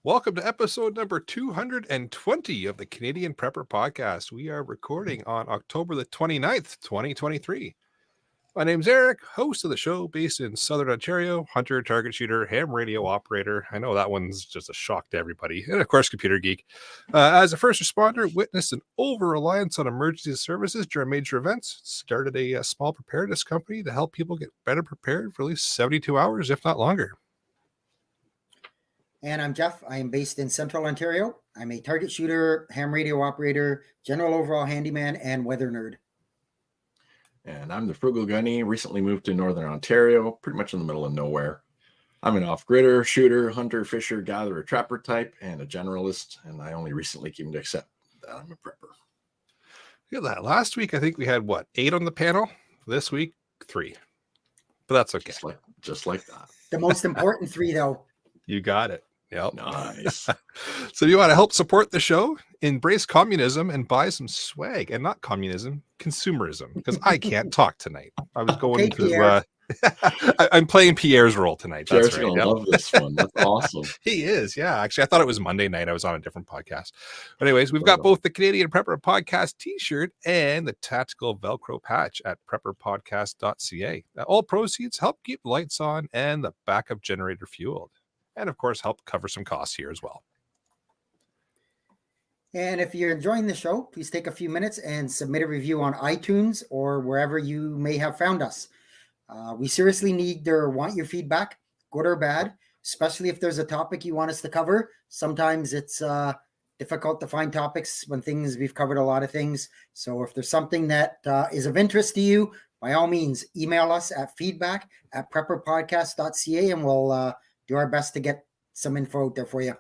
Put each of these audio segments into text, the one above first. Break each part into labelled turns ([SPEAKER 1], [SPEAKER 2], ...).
[SPEAKER 1] Welcome to episode number 220 of the Canadian Prepper Podcast. We are recording on October the 29th, 2023. My name's Eric, host of the show based in Southern Ontario, hunter, target shooter, ham radio operator. I know that one's just a shock to everybody. And of course, computer geek. As a first responder, witnessed an over-reliance on emergency services during major events. Started a small preparedness company to help people get better prepared for at least 72 hours, if not longer.
[SPEAKER 2] And I'm Jeff. I am based in Central Ontario. I'm a target shooter, ham radio operator, general overall handyman, and weather nerd.
[SPEAKER 3] And I'm the Frugal Gunny, recently moved to Northern Ontario, pretty much in the middle of nowhere. I'm an off-gridder, shooter, hunter, fisher, gatherer, trapper type, and a generalist, and I only recently came to accept that I'm a prepper.
[SPEAKER 1] Look at that. Last week, I think we had, 8 on the panel? This week, 3. But that's okay.
[SPEAKER 3] Just like that.
[SPEAKER 2] The most important 3, though.
[SPEAKER 1] You got it. Yep.
[SPEAKER 3] Nice.
[SPEAKER 1] So you want to help support the show? Embrace communism and buy some swag, and not communism, consumerism, because I can't talk tonight. I was going to I'm playing Pierre's role tonight.
[SPEAKER 3] Pierre's
[SPEAKER 1] That's right.
[SPEAKER 3] gonna love this one. That's awesome.
[SPEAKER 1] He is. Yeah. Actually, I thought it was Monday night. I was on a different podcast. But anyways, we've got both the Canadian Prepper Podcast t-shirt and the tactical Velcro patch at prepperpodcast.ca. All proceeds help keep the lights on and the backup generator fueled. And of course, help cover some costs here as well.
[SPEAKER 2] And if you're enjoying the show, please take a few minutes and submit a review on iTunes or wherever you may have found us. We seriously need or want your feedback, good or bad, especially if there's a topic you want us to cover. Sometimes it's difficult to find topics when we've covered a lot of things. So if there's something that is of interest to you, by all means, email us at feedback@prepperpodcast.ca and we'll do our best to get some info out there for you.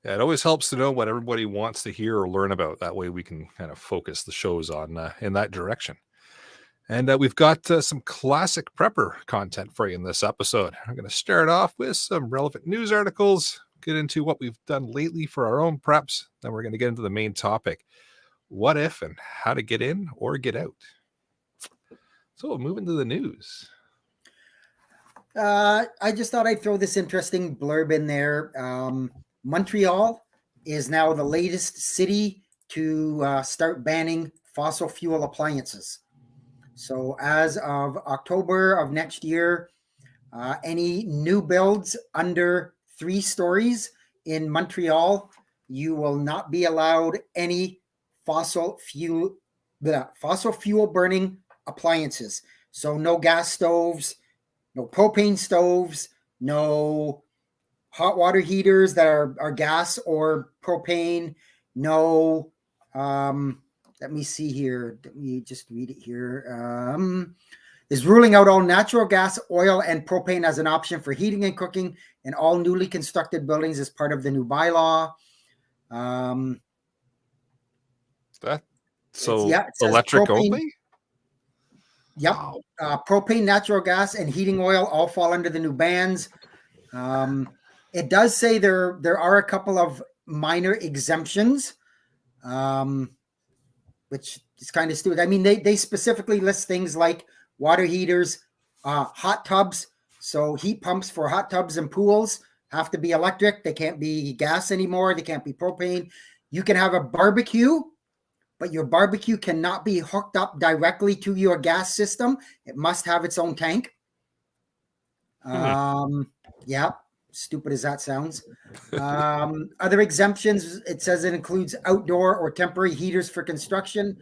[SPEAKER 1] Yeah, it always helps to know what everybody wants to hear or learn about. That way we can kind of focus the shows on in that direction. And we've got some classic prepper content for you in this episode. I'm going to start off with some relevant news articles, get into what we've done lately for our own preps. Then we're going to get into the main topic, what if and how to get in or get out. So we'll move into the news.
[SPEAKER 2] I just thought I'd throw this interesting blurb in there. Montreal is now the latest city to start banning fossil fuel appliances. So as of October of next year, any new builds under 3 stories in Montreal, you will not be allowed any fossil fuel burning appliances. So no gas stoves, no propane stoves, no hot water heaters that are gas or propane, no, let me see here. Let me just read it here. Is ruling out all natural gas, oil, and propane as an option for heating and cooking in all newly constructed buildings as part of the new bylaw.
[SPEAKER 1] Electric propane, only?
[SPEAKER 2] Yep. Wow. Propane, natural gas, and heating oil all fall under the new bans. It does say there are a couple of minor exemptions, which is kind of stupid. I mean, they specifically list things like water heaters, hot tubs. So heat pumps for hot tubs and pools have to be electric. They can't be gas anymore. They can't be propane. You can have a barbecue, but your barbecue cannot be hooked up directly to your gas system. It must have its own tank. Yeah, stupid as that sounds. Other exemptions, it says it includes outdoor or temporary heaters for construction,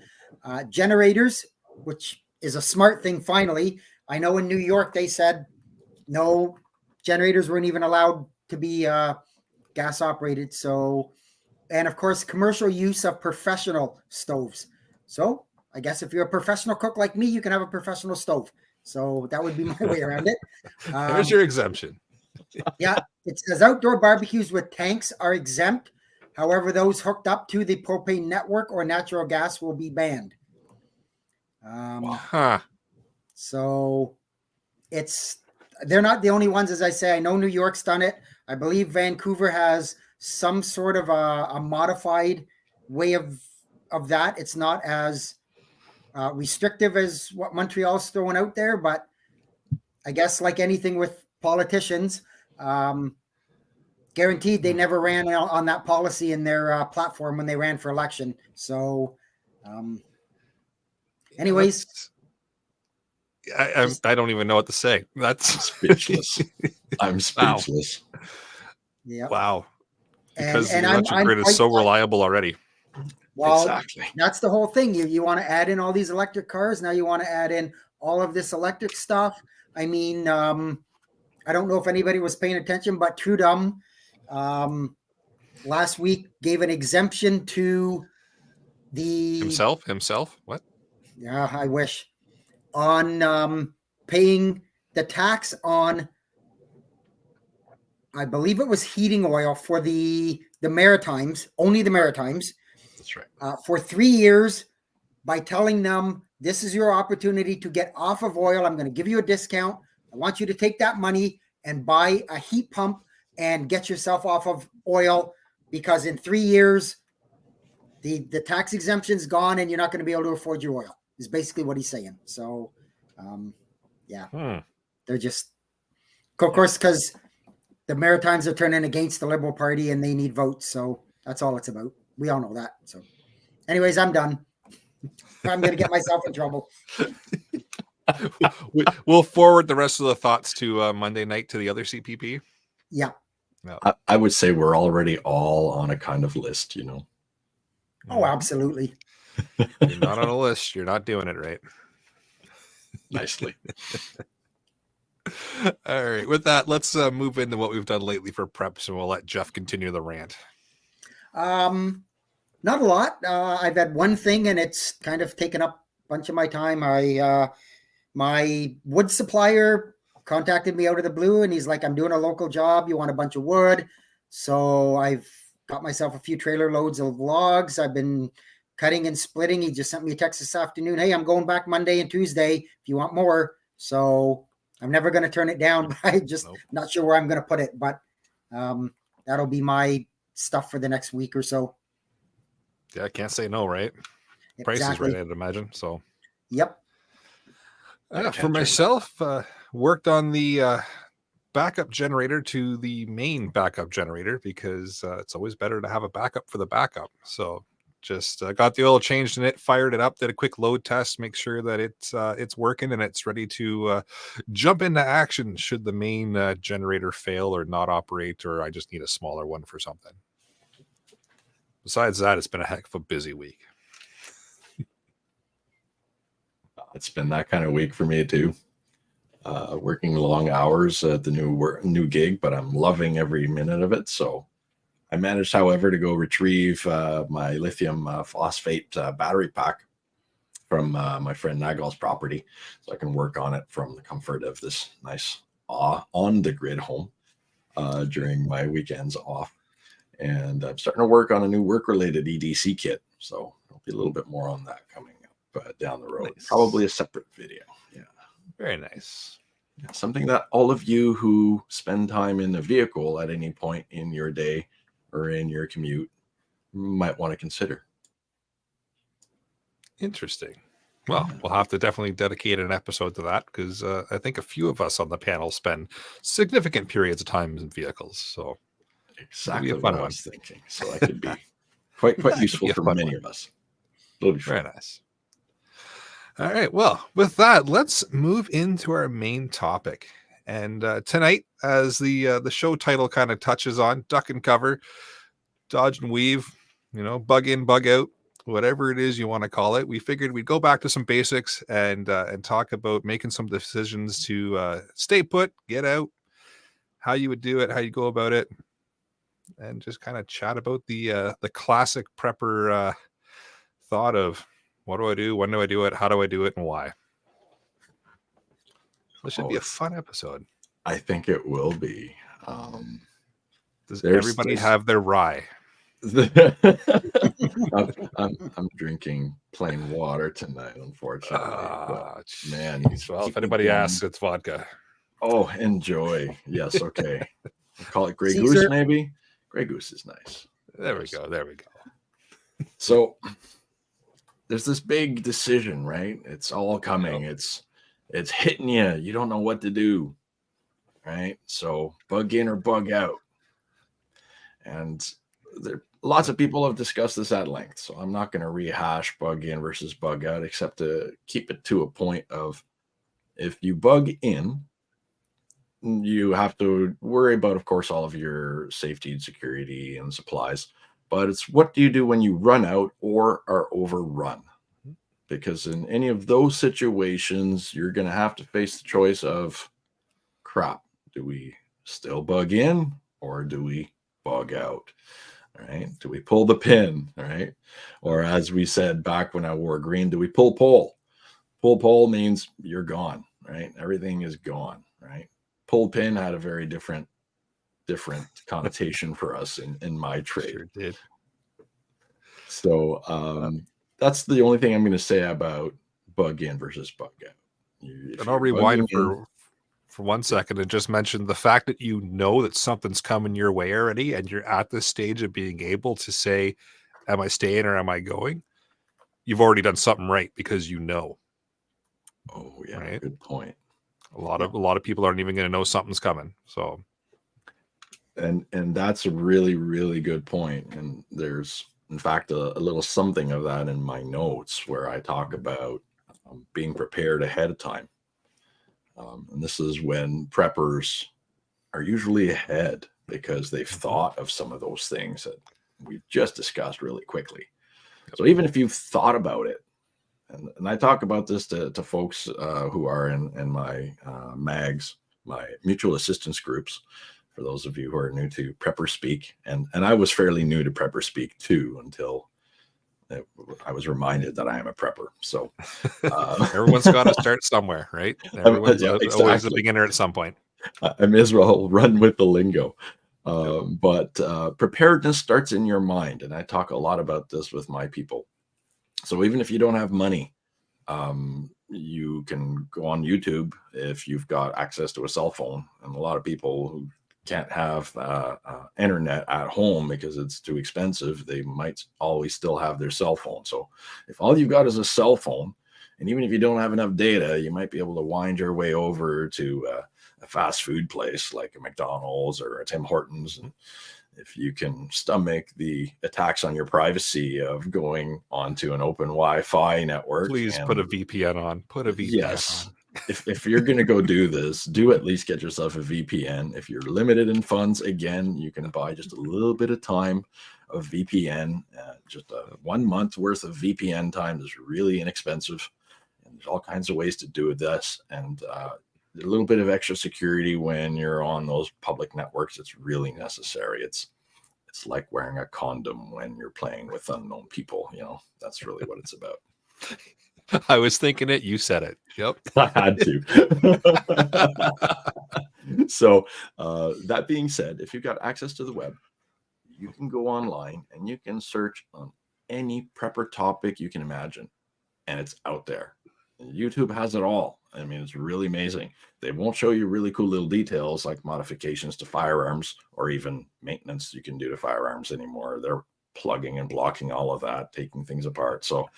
[SPEAKER 2] generators, which is a smart thing finally. I know in New York they said no generators weren't even allowed to be gas operated. So, and of course, commercial use of professional stoves. So I guess if you're a professional cook like me, you can have a professional stove. So that would be my way around it.
[SPEAKER 1] There's your exemption.
[SPEAKER 2] Yeah, it says outdoor barbecues with tanks are exempt. However, those hooked up to the propane network or natural gas will be banned. So they're not the only ones, as I say. I know New York's done it. I believe Vancouver has some sort of a modified way of that. It's not as restrictive as what Montreal's throwing out there, but I guess like anything with politicians, Guaranteed, they never ran on that policy in their platform when they ran for election. So, anyways,
[SPEAKER 1] I don't even know what to say. That's
[SPEAKER 3] speechless. I'm speechless.
[SPEAKER 2] Yeah.
[SPEAKER 1] Wow. Because
[SPEAKER 2] And
[SPEAKER 1] the electric grid is so reliable already.
[SPEAKER 2] Well,
[SPEAKER 3] exactly.
[SPEAKER 2] That's the whole thing. You want to add in all these electric cars. Now you want to add in all of this electric stuff. I mean, I don't know if anybody was paying attention, but Trudeau last week gave an exemption to the
[SPEAKER 1] himself. What?
[SPEAKER 2] Yeah, I wish, on paying the tax on, I believe it was heating oil for the Maritimes, only the Maritimes.
[SPEAKER 3] That's right.
[SPEAKER 2] For 3 years, by telling them, this is your opportunity to get off of oil. I'm going to give you a discount. I want you to take that money and buy a heat pump and get yourself off of oil, because in 3 years, the tax exemption's gone and you're not going to be able to afford your oil, is basically what he's saying. So, they're just, of course, because the Maritimes are turning against the Liberal Party and they need votes. So that's all it's about. We all know that. So anyways, I'm done. I'm going to get myself in trouble.
[SPEAKER 1] We'll forward the rest of the thoughts to Monday night to the other CPP.
[SPEAKER 2] Yeah.
[SPEAKER 1] No.
[SPEAKER 3] I would say we're already all on a kind of list, you know.
[SPEAKER 2] Oh, absolutely.
[SPEAKER 1] You're not on a list. You're not doing it right.
[SPEAKER 3] Nicely.
[SPEAKER 1] All right. With that, let's move into what we've done lately for preps, and we'll let Jeff continue the rant.
[SPEAKER 2] Not a lot. I've had one thing, and it's kind of taken up a bunch of my time. My wood supplier contacted me out of the blue, and he's like, I'm doing a local job. You want a bunch of wood? So I've got myself a few trailer loads of logs. I've been cutting and splitting. He just sent me a text this afternoon. Hey, I'm going back Monday and Tuesday if you want more. So I'm never going to turn it down, but I'm just not sure where I'm going to put it. But that'll be my stuff for the next week or so.
[SPEAKER 1] Yeah, I can't say no, right?
[SPEAKER 2] Exactly.
[SPEAKER 1] Price is right, I'd imagine. So,
[SPEAKER 2] yep.
[SPEAKER 1] For myself, worked on the backup generator to the main backup generator, because it's always better to have a backup for the backup. So just got the oil changed in it, fired it up, did a quick load test, make sure that it's working and it's ready to jump into action should the main generator fail or not operate, or I just need a smaller one for something. Besides that, it's been a heck of a busy week.
[SPEAKER 3] It's been that kind of week for me too. Working long hours at the new gig, but I'm loving every minute of it. So I managed, however, to go retrieve my lithium phosphate battery pack from my friend Nagal's property, so I can work on it from the comfort of this nice on the grid home during my weekends off. And I'm starting to work on a new work-related EDC kit, so there'll be a little bit more on that coming up down the road. Nice. Probably a separate video. Yeah,
[SPEAKER 1] very nice.
[SPEAKER 3] Yeah, something that all of you who spend time in a vehicle at any point in your day or in your commute might want to consider.
[SPEAKER 1] Interesting. Well, we'll have to definitely dedicate an episode to that, because I think a few of us on the panel spend significant periods of time in vehicles. So
[SPEAKER 3] exactly what I was thinking. So that could be quite useful for many of us. It'll be
[SPEAKER 1] very nice. All right. Well, with that, let's move into our main topic. And tonight, as the show title kind of touches on, duck and cover, dodge and weave, bug in, bug out, whatever it is you want to call it. We figured we'd go back to some basics and talk about making some decisions to stay put, get out, how you would do it, how you go about it, and just kind of chat about the classic prepper thought of, what do I do? When do I do it? How do I do it? And why? This should be a fun episode.
[SPEAKER 3] I think it will be.
[SPEAKER 1] Does everybody have their rye?
[SPEAKER 3] I'm drinking plain water tonight, unfortunately. Man,
[SPEAKER 1] well, if anybody asks, it's vodka.
[SPEAKER 3] Oh, enjoy. Yes, okay. We'll call it Grey Goose, maybe. Grey Goose is nice.
[SPEAKER 1] There we go.
[SPEAKER 3] So there's this big decision, right? It's all coming. It's hitting you. You don't know what to do, right? So bug in or bug out. And lots of people have discussed this at length, so I'm not going to rehash bug in versus bug out, except to keep it to a point of, if you bug in, you have to worry about, of course, all of your safety and security and supplies. But it's, what do you do when you run out or are overrun? Because in any of those situations, you're going to have to face the choice of, crap, do we still bug in or do we bug out? Right? Do we pull the pin? Right? Or as we said back when I wore green, do we pull pole? Pull pole means you're gone, right? Everything is gone, right? Pull pin had a very different connotation for us in my trade.
[SPEAKER 1] Sure did.
[SPEAKER 3] So that's the only thing I'm going to say about bug in versus bug out.
[SPEAKER 1] And I'll rewind for 1 second and just mention the fact that you know that something's coming your way already, and you're at this stage of being able to say, am I staying or am I going? You've already done something right, because you know.
[SPEAKER 3] Oh yeah,
[SPEAKER 1] right?
[SPEAKER 3] Good point.
[SPEAKER 1] A lot of people aren't even going to know something's coming. So,
[SPEAKER 3] and that's a really, really good point. And there's, in fact, a little something of that in my notes where I talk about being prepared ahead of time. And this is when preppers are usually ahead, because they've thought of some of those things that we've just discussed really quickly. So even if you've thought about it, and I talk about this to folks who are in my MAGs, my mutual assistance groups, for those of you who are new to Prepper Speak. And I was fairly new to Prepper Speak too, until I was reminded that I am a prepper. So
[SPEAKER 1] everyone's got to start somewhere, right? Everyone's always a beginner at some point.
[SPEAKER 3] I may as well run with the lingo. But preparedness starts in your mind. And I talk a lot about this with my people. So even if you don't have money, you can go on YouTube if you've got access to a cell phone. And a lot of people who can't have internet at home because it's too expensive, they might always still have their cell phone. So if all you've got is a cell phone, and even if you don't have enough data, you might be able to wind your way over to a fast food place like a McDonald's or a Tim Hortons. And if you can stomach the attacks on your privacy of going onto an open Wi-Fi network,
[SPEAKER 1] please put a VPN on. Put a VPN on.
[SPEAKER 3] If you're going to go do this, do at least get yourself a VPN. If you're limited in funds, again, you can buy just a little bit of time of VPN. Just 1 month worth of VPN time is really inexpensive. And there's all kinds of ways to do this. And a little bit of extra security when you're on those public networks, it's really necessary. It's like wearing a condom when you're playing with unknown people. That's really what it's about.
[SPEAKER 1] I was thinking it. You said it. Yep.
[SPEAKER 3] I had to. So that being said, if you've got access to the web, you can go online and you can search on any prepper topic you can imagine. And it's out there. YouTube has it all. I mean, it's really amazing. They won't show you really cool little details like modifications to firearms or even maintenance you can do to firearms anymore. They're plugging and blocking all of that, taking things apart. So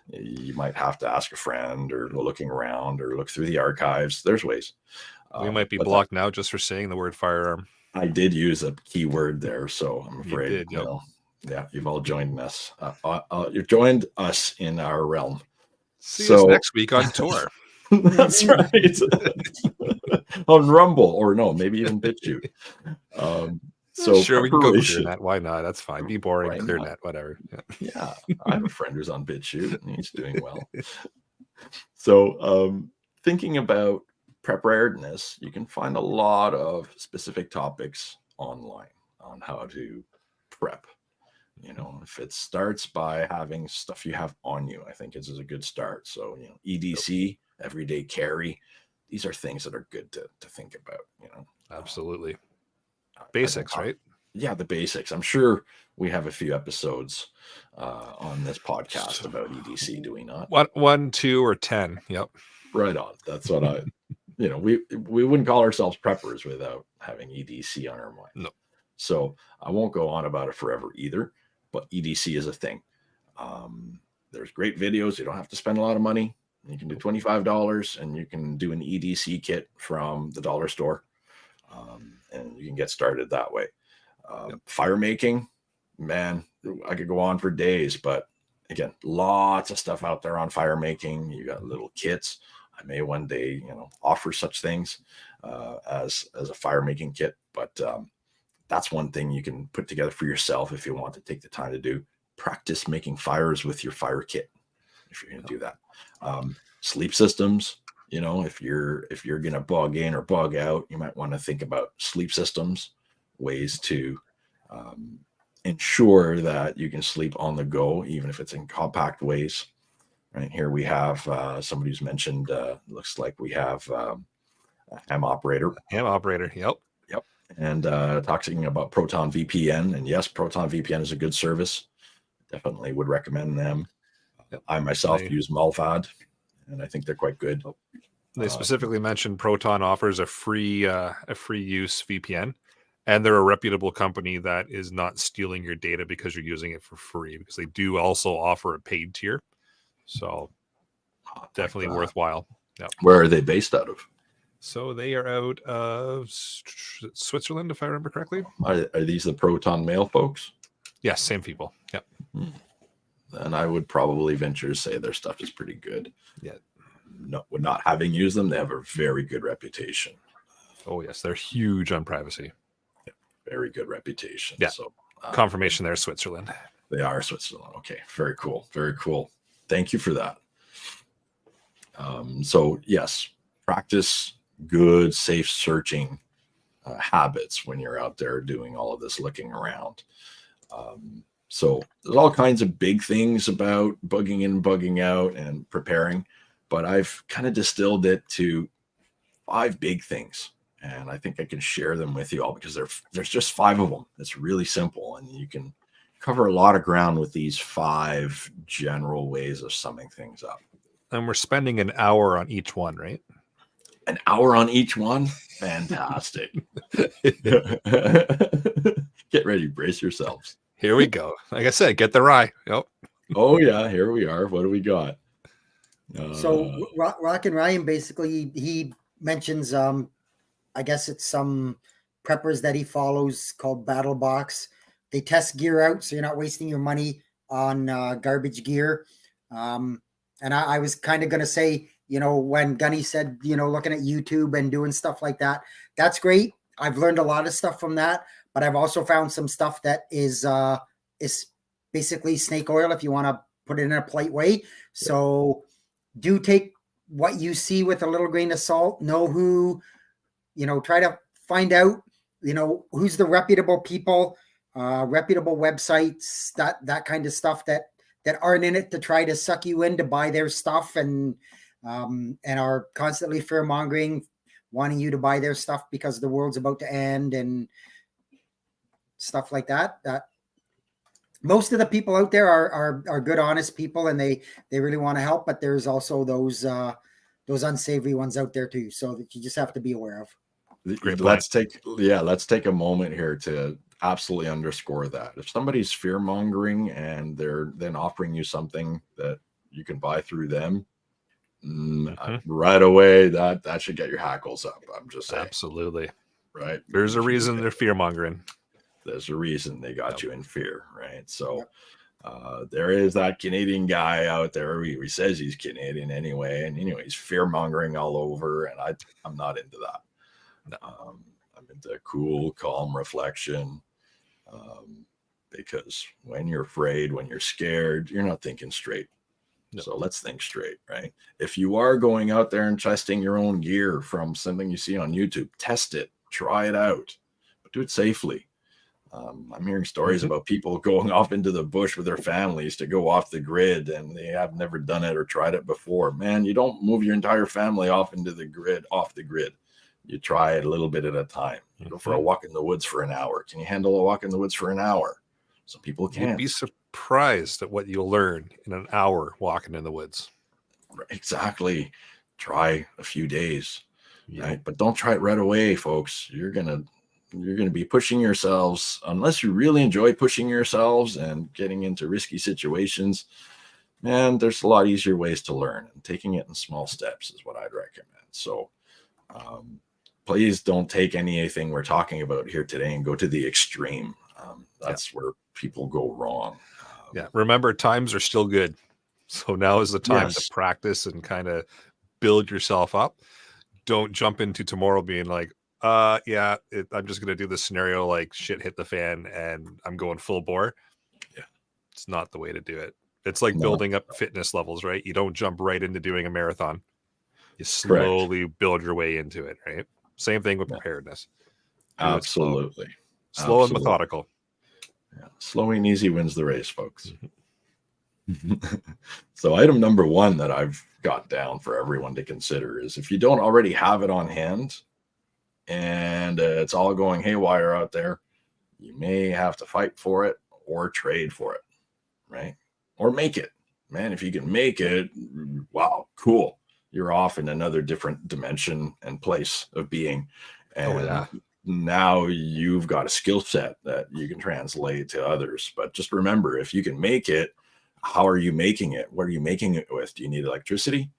[SPEAKER 3] you might have to ask a friend or go looking around or look through the archives. There's ways.
[SPEAKER 1] We might be blocked now just for saying the word firearm.
[SPEAKER 3] I did use a keyword there, so I'm afraid
[SPEAKER 1] you did, yep.
[SPEAKER 3] Yeah, you've all joined us. You've joined us in our realm.
[SPEAKER 1] See us next week on tour.
[SPEAKER 3] That's right. On Rumble, or no, maybe even BitChute. So
[SPEAKER 1] sure, we can go ClearNet. Why not? That's fine. Be boring. Right, ClearNet, whatever.
[SPEAKER 3] Yeah, I have a friend who's on BitChute, and he's doing well. So, thinking about preparedness, you can find a lot of specific topics online on how to prep. If it starts by having stuff you have on you, I think this is a good start. So, EDC, everyday carry, these are things that are good to think about.
[SPEAKER 1] Absolutely. Basics, right?
[SPEAKER 3] Yeah, the basics. I'm sure we have a few episodes on this podcast about EDC, do we not?
[SPEAKER 1] 1, 2, or 10. Yep.
[SPEAKER 3] Right on. That's what we wouldn't call ourselves preppers without having EDC on our mind.
[SPEAKER 1] No.
[SPEAKER 3] So I won't go on about it forever either, but EDC is a thing. There's great videos. You don't have to spend a lot of money. You can do $25 and you can do an EDC kit from the dollar store. And you can get started that way. Fire making, man, I could go on for days, but again, lots of stuff out there on fire making. You got little kits. I may one day, offer such things as a fire making kit, but that's one thing you can put together for yourself if you want to take the time to do. Practice making fires with your fire kit if you're going to do that. Sleep systems, if you're going to bug in or bug out, you might want to think about sleep systems, ways to ensure that you can sleep on the go, even if it's in compact ways. Right here we have somebody who's mentioned, looks like we have a ham operator.
[SPEAKER 1] Ham operator, yep.
[SPEAKER 3] And talking about Proton VPN. And yes, Proton VPN is a good service. Definitely would recommend them.
[SPEAKER 1] Yep.
[SPEAKER 3] I myself use Malvad, and I think they're quite good.
[SPEAKER 1] They specifically mentioned Proton offers a free use VPN, and they're a reputable company that is not stealing your data because you're using it for free, because they do also offer a paid tier. So definitely worthwhile. Yep.
[SPEAKER 3] Where are they based out of?
[SPEAKER 1] So they are out of Switzerland, if I remember correctly.
[SPEAKER 3] Are these the Proton Mail folks?
[SPEAKER 1] Yes, same people. Yep.
[SPEAKER 3] And I would probably venture to say their stuff is pretty good.
[SPEAKER 1] Yeah.
[SPEAKER 3] No, not having used them, they have a very good reputation.
[SPEAKER 1] Oh yes, they're huge on privacy.
[SPEAKER 3] Yeah, very good reputation.
[SPEAKER 1] Yeah.
[SPEAKER 3] So
[SPEAKER 1] confirmation they're Switzerland.
[SPEAKER 3] They are Switzerland. Okay. Very cool. Very cool. Thank you for that. So yes, practice good, safe searching habits when you're out there doing all of this looking around. So there's all kinds of big things about bugging in, bugging out, and preparing, but I've kind of distilled it to 5 big things, and I think I can share them with you all because there's just 5 of them. It's really simple, and you can cover a lot of ground with these 5 general ways of summing things up.
[SPEAKER 1] And we're spending an hour on each one, right?
[SPEAKER 3] An hour on each one? Fantastic. Get ready, brace yourselves.
[SPEAKER 1] Here we go. Like I said, get the rye. Yep.
[SPEAKER 3] Oh yeah, here we are. What do we got?
[SPEAKER 2] So Rock and Ryan, basically, he mentions, I guess it's some preppers that he follows called Battle Box. They test gear out, so you're not wasting your money on garbage gear. And I was kind of going to say, when Gunny said, looking at YouTube and doing stuff like that, that's great. I've learned a lot of stuff from that, but I've also found some stuff that is basically snake oil, if you want to put it in a polite way. So do take what you see with a little grain of salt. Know who, try to find out, who's the reputable people, reputable websites, that kind of stuff that aren't in it to try to suck you in to buy their stuff and are constantly fear mongering, wanting you to buy their stuff because the world's about to end and stuff like that. That most of the people out there are good, honest people, and they really want to help. But there's also those unsavory ones out there too. So that you just have to be aware of.
[SPEAKER 3] Let's take a moment here to absolutely underscore that. If somebody's fear mongering and they're then offering you something that you can buy through them, right away, that should get your hackles up. I'm just saying.
[SPEAKER 1] Absolutely.
[SPEAKER 3] Right.
[SPEAKER 1] There's a reason they're fear mongering.
[SPEAKER 3] There's a reason they got you in fear, right? So there is that Canadian guy out there. He says he's Canadian anyway, and he's fear mongering all over, and I'm not into that. No. I'm into cool, calm reflection, because when you're afraid, when you're scared, you're not thinking straight. No. So let's think straight, right? If you are going out there and testing your own gear from something you see on YouTube, test it, try it out, but do it safely. I'm hearing stories about people going off into the bush with their families to go off the grid, and they have never done it or tried it before. Man, you don't move your entire family off the grid. You try it a little bit at a time. You go for a walk in the woods for an hour. Can you handle a walk in the woods for an hour? Some people can't.
[SPEAKER 1] You'd be surprised at what you'll learn in an hour walking in the woods.
[SPEAKER 3] Exactly. Try a few days, right? But don't try it right away, folks. You're gonna be pushing yourselves, unless you really enjoy pushing yourselves and getting into risky situations. Man, there's a lot easier ways to learn, and taking it in small steps is what I'd recommend. So please don't take anything we're talking about here today and go to the extreme. That's where people go wrong.
[SPEAKER 1] Yeah. Remember, times are still good. So now is the time to
[SPEAKER 3] Yes.
[SPEAKER 1] practice and kind of build yourself up. Don't jump into tomorrow being like, I'm just going to do this scenario like shit hit the fan and I'm going full bore.
[SPEAKER 3] Yeah.
[SPEAKER 1] It's not the way to do it. It's like building up fitness levels, right? You don't jump right into doing a marathon. You slowly build your way into it, right? Same thing with preparedness.
[SPEAKER 3] Absolutely.
[SPEAKER 1] Slow and methodical.
[SPEAKER 3] Yeah. Slow and easy wins the race, folks. So item number 1 that I've got down for everyone to consider is, if you don't already have it on hand and it's all going haywire out there, you may have to fight for it or trade for it, right? Or make it. Man, if you can make it, wow, cool. You're off in another different dimension and place of being. And now you've got a skill set that you can translate to others. But just remember, if you can make it, how are you making it? What are you making it with? Do you need electricity?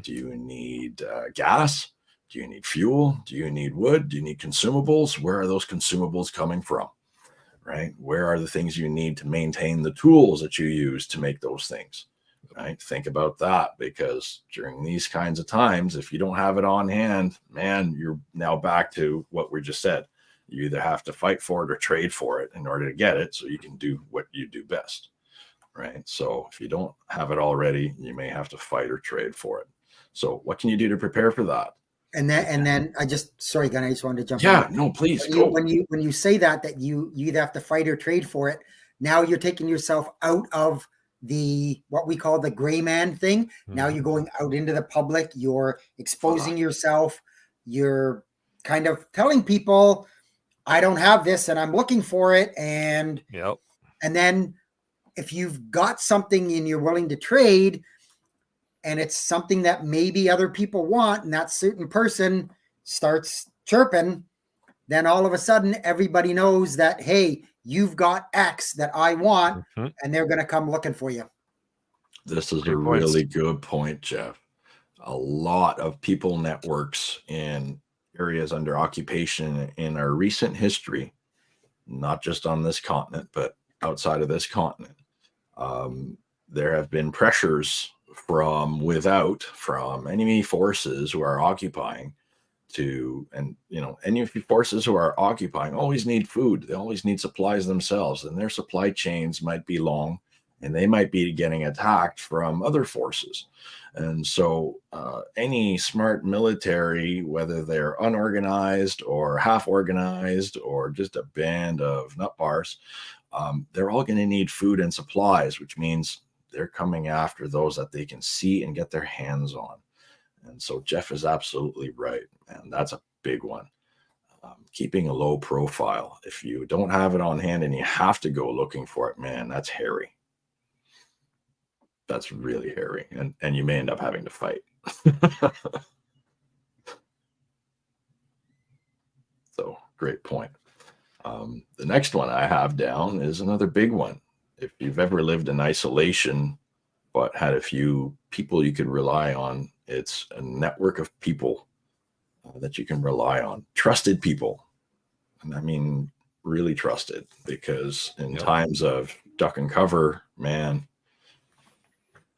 [SPEAKER 3] Do you need gas? Do you need fuel? Do you need wood? Do you need consumables? Where are those consumables coming from? Right? Where are the things you need to maintain the tools that you use to make those things? Right? Think about that, because during these kinds of times, if you don't have it on hand, man, you're now back to what we just said. You either have to fight for it or trade for it in order to get it so you can do what you do best. Right? So if you don't have it already, you may have to fight or trade for it. So what can you do to prepare for that?
[SPEAKER 2] And then I just wanted to jump in.
[SPEAKER 3] Yeah, no, please go.
[SPEAKER 2] When you say that you either have to fight or trade for it, now you're taking yourself out of what we call the gray man thing. Now you're going out into the public, you're exposing yourself, you're kind of telling people, I don't have this and I'm looking for it. And then if you've got something and you're willing to trade, and it's something that maybe other people want, and that certain person starts chirping, then all of a sudden everybody knows that, hey, you've got X that I want, and they're going to come looking for you.
[SPEAKER 3] This is a really good point, Jeff. A lot of people networks in areas under occupation in our recent history, not just on this continent, but outside of this continent, there have been pressures from without, from enemy forces who are occupying enemy forces who are occupying always need food. They always need supplies themselves, and their supply chains might be long, and they might be getting attacked from other forces. And so any smart military, whether they're unorganized or half organized or just a band of nut bars, they're all going to need food and supplies, which means they're coming after those that they can see and get their hands on. And so Jeff is absolutely right. And that's a big one. Keeping a low profile. If you don't have it on hand and you have to go looking for it, man, that's hairy. That's really hairy. And you may end up having to fight. So great point. The next one I have down is another big one. If you've ever lived in isolation, but had a few people you could rely on, it's a network of people that you can rely on. Trusted people. And I mean, really trusted, because in times of duck and cover, man,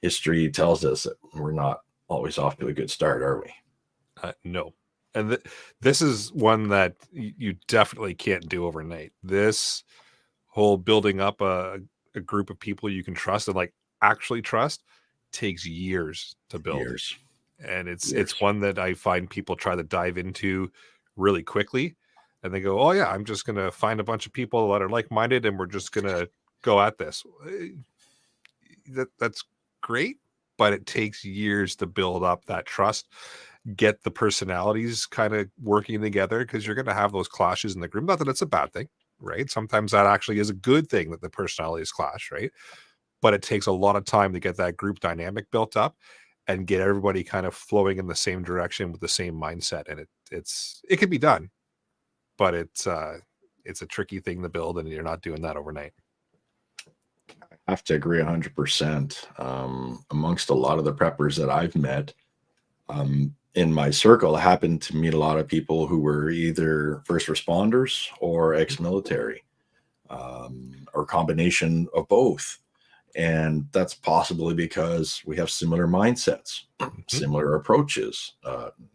[SPEAKER 3] history tells us that we're not always off to a good start, are we?
[SPEAKER 1] No. And this is one that you definitely can't do overnight. This whole building up a group of people you can trust and actually trust takes years to build. And it's one that I find people try to dive into really quickly, and they go, oh yeah, I'm just going to find a bunch of people that are like-minded and we're just going to go at this. That's great, but it takes years to build up that trust, get the personalities kind of working together, because you're going to have those clashes in the group. Not that it's a bad thing, right? Sometimes that actually is a good thing that the personalities clash, right? But it takes a lot of time to get that group dynamic built up and get everybody kind of flowing in the same direction with the same mindset. And it can be done, but it's a tricky thing to build, and you're not doing that overnight.
[SPEAKER 3] I have to agree 100%. Amongst a lot of the preppers that I've met, in my circle, I happened to meet a lot of people who were either first responders or ex-military, or combination of both. And that's possibly because we have similar mindsets, similar approaches,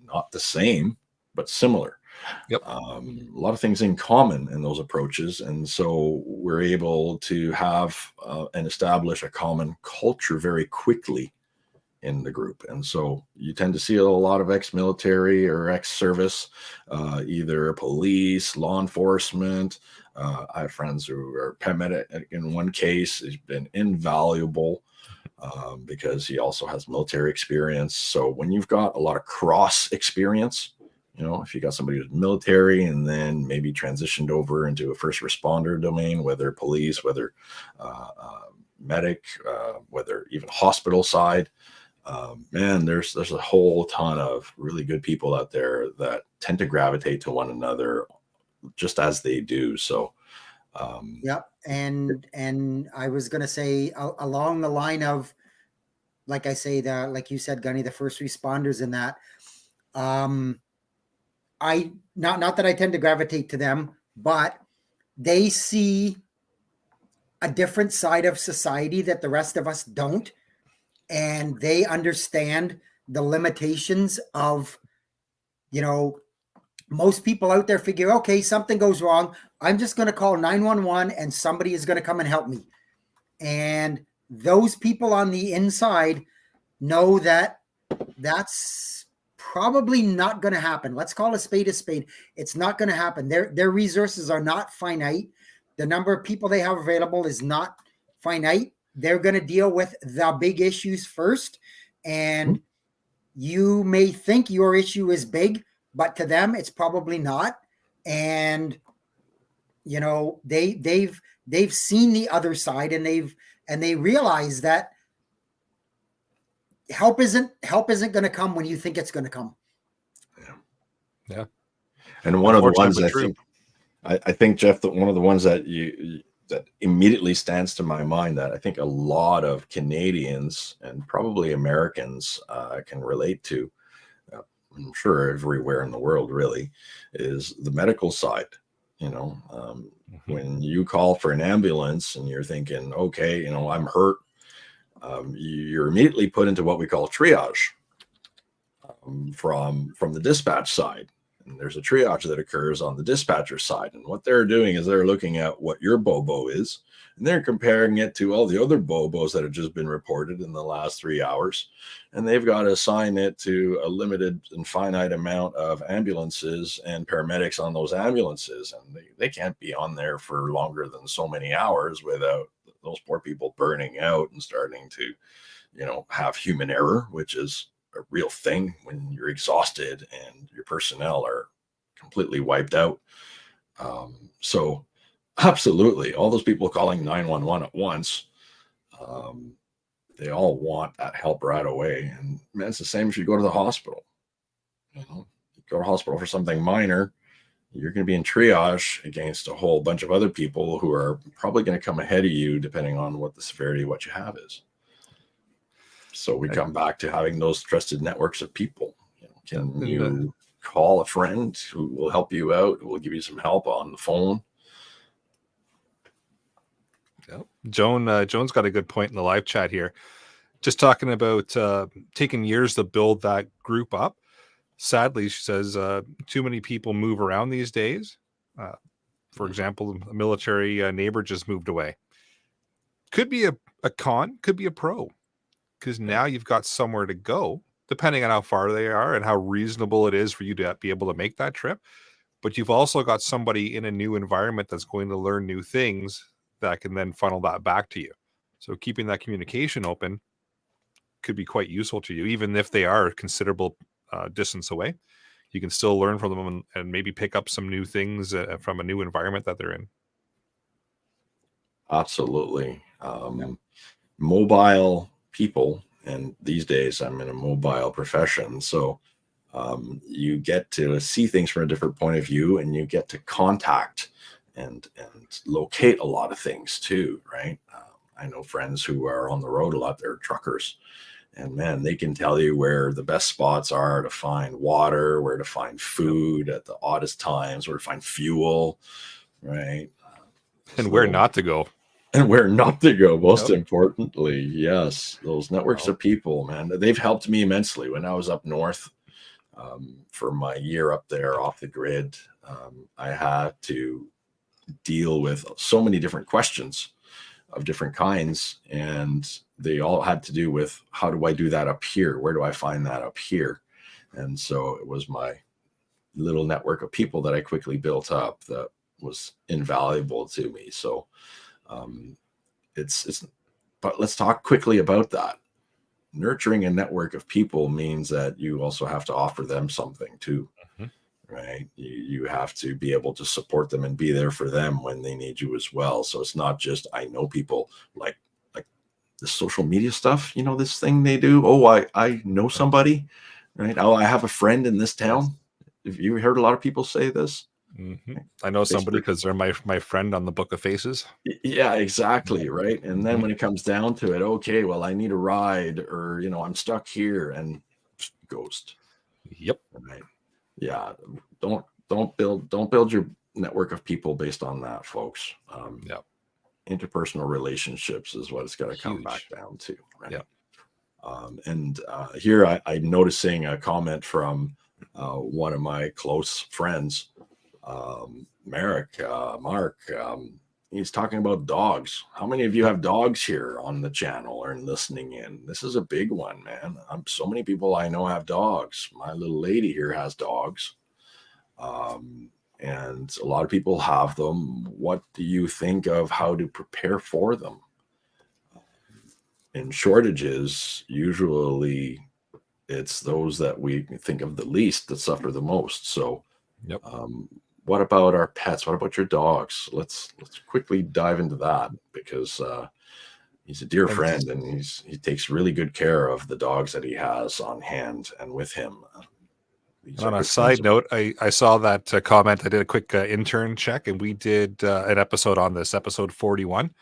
[SPEAKER 3] not the same, but similar.
[SPEAKER 1] Yep.
[SPEAKER 3] A lot of things in common in those approaches. And so we're able to have and establish a common culture very quickly in the group. And so you tend to see a lot of ex-military or ex-service, either police, law enforcement. I have friends who are paramedic. In one case, he's been invaluable because he also has military experience. So when you've got a lot of cross experience, if you got somebody who's military and then maybe transitioned over into a first responder domain, whether police, whether medic, whether even hospital side, man, there's a whole ton of really good people out there that tend to gravitate to one another just as they do. So,
[SPEAKER 2] Yep. And I was going to say along the line of, like I say, like you said, Gunny, the first responders in that, I not that I tend to gravitate to them, but they see a different side of society that the rest of us don't. And they understand the limitations of, most people out there figure, okay, something goes wrong. I'm just going to call 911 and somebody is going to come and help me. And those people on the inside know that that's probably not going to happen. Let's call a spade a spade. It's not going to happen. Their resources are not finite. The number of people they have available is not finite. They're going to deal with the big issues first. And you may think your issue is big, but to them, it's probably not. And, they've seen the other side, and they realize that help isn't going to come when you think it's going to come.
[SPEAKER 1] Yeah.
[SPEAKER 3] And one of the ones I think, Jeff, that one of the ones that that immediately stands to my mind that I think a lot of Canadians and probably Americans can relate to, I'm sure everywhere in the world really, is the medical side. When you call for an ambulance and you're thinking, okay, I'm hurt, you're immediately put into what we call triage from the dispatch side. And there's a triage that occurs on the dispatcher side. And what they're doing is they're looking at what your BOBO is, and they're comparing it to all the other BOBOs that have just been reported in the last 3 hours. And they've got to assign it to a limited and finite amount of ambulances and paramedics on those ambulances. And they can't be on there for longer than so many hours without those poor people burning out and starting to, have human error, which is a real thing when you're exhausted and your personnel are completely wiped out. So absolutely, all those people calling 911 at once, they all want that help right away. And man, it's the same if you go to the hospital. You go to the hospital for something minor, you're going to be in triage against a whole bunch of other people who are probably going to come ahead of you depending on what the severity of what you have is. So we come back to having those trusted networks of people. Can you call a friend who will help you out, who will give you some help on the phone?
[SPEAKER 1] Yeah. Joan's got a good point in the live chat here. Just talking about taking years to build that group up. Sadly, she says too many people move around these days. For example, a military neighbor just moved away. Could be a con, could be a pro. Because now you've got somewhere to go, depending on how far they are and how reasonable it is for you to be able to make that trip. But you've also got somebody in a new environment that's going to learn new things that can then funnel that back to you. So keeping that communication open could be quite useful to you, even if they are a considerable distance away. You can still learn from them and maybe pick up some new things from a new environment that they're in.
[SPEAKER 3] Absolutely. Mobile people, and these days I'm in a mobile profession, so you get to see things from a different point of view, and you get to contact and locate a lot of things too, right? I know friends who are on the road a lot, they're truckers, And man, they can tell you where the best spots are to find water, where to find food at the oddest times, where to find fuel, right?
[SPEAKER 1] And where not to go.
[SPEAKER 3] And where not to go, most
[SPEAKER 1] Yep.
[SPEAKER 3] importantly. Yes, those networks of people, man, they've helped me immensely. When I was up north for my year up there off the grid, I had to deal with so many different questions of different kinds, and they all had to do with, how do I do that up here? Where do I find that up here? And so it was my little network of people that I quickly built up that was invaluable to me. So it's but let's talk quickly about that. Nurturing a network of people means that you also have to offer them something too. Right? You have to be able to support them and be there for them when they need you as well. So it's not just, I know people like the social media stuff, this thing they do. Oh, I know somebody, right? Oh, I have a friend in this town. Have you heard a lot of people say this?
[SPEAKER 1] I know somebody because they're my friend on the Book of Faces.
[SPEAKER 3] Yeah, exactly. Right. And then when it comes down to it, okay, well, I need a ride, or, I'm stuck here, and ghost.
[SPEAKER 1] Yep.
[SPEAKER 3] Right. Yeah, don't build your network of people based on that, folks. Interpersonal relationships is what it's got to come back down to, right? And here I'm noticing a comment from one of my close friends, Mark. He's talking about dogs. How many of you have dogs here on the channel or listening in? This is a big one, man. So many people I know have dogs. My little lady here has dogs. And a lot of people have them. What do you think of how to prepare for them? In shortages, usually it's those that we think of the least that suffer the most. So what about our pets? What about your dogs? Let's quickly dive into that, because he's a dear friend, and he takes really good care of the dogs that he has on hand and with him.
[SPEAKER 1] On a side note, I saw that comment. I did a quick intern check, and we did an episode on this, episode 41.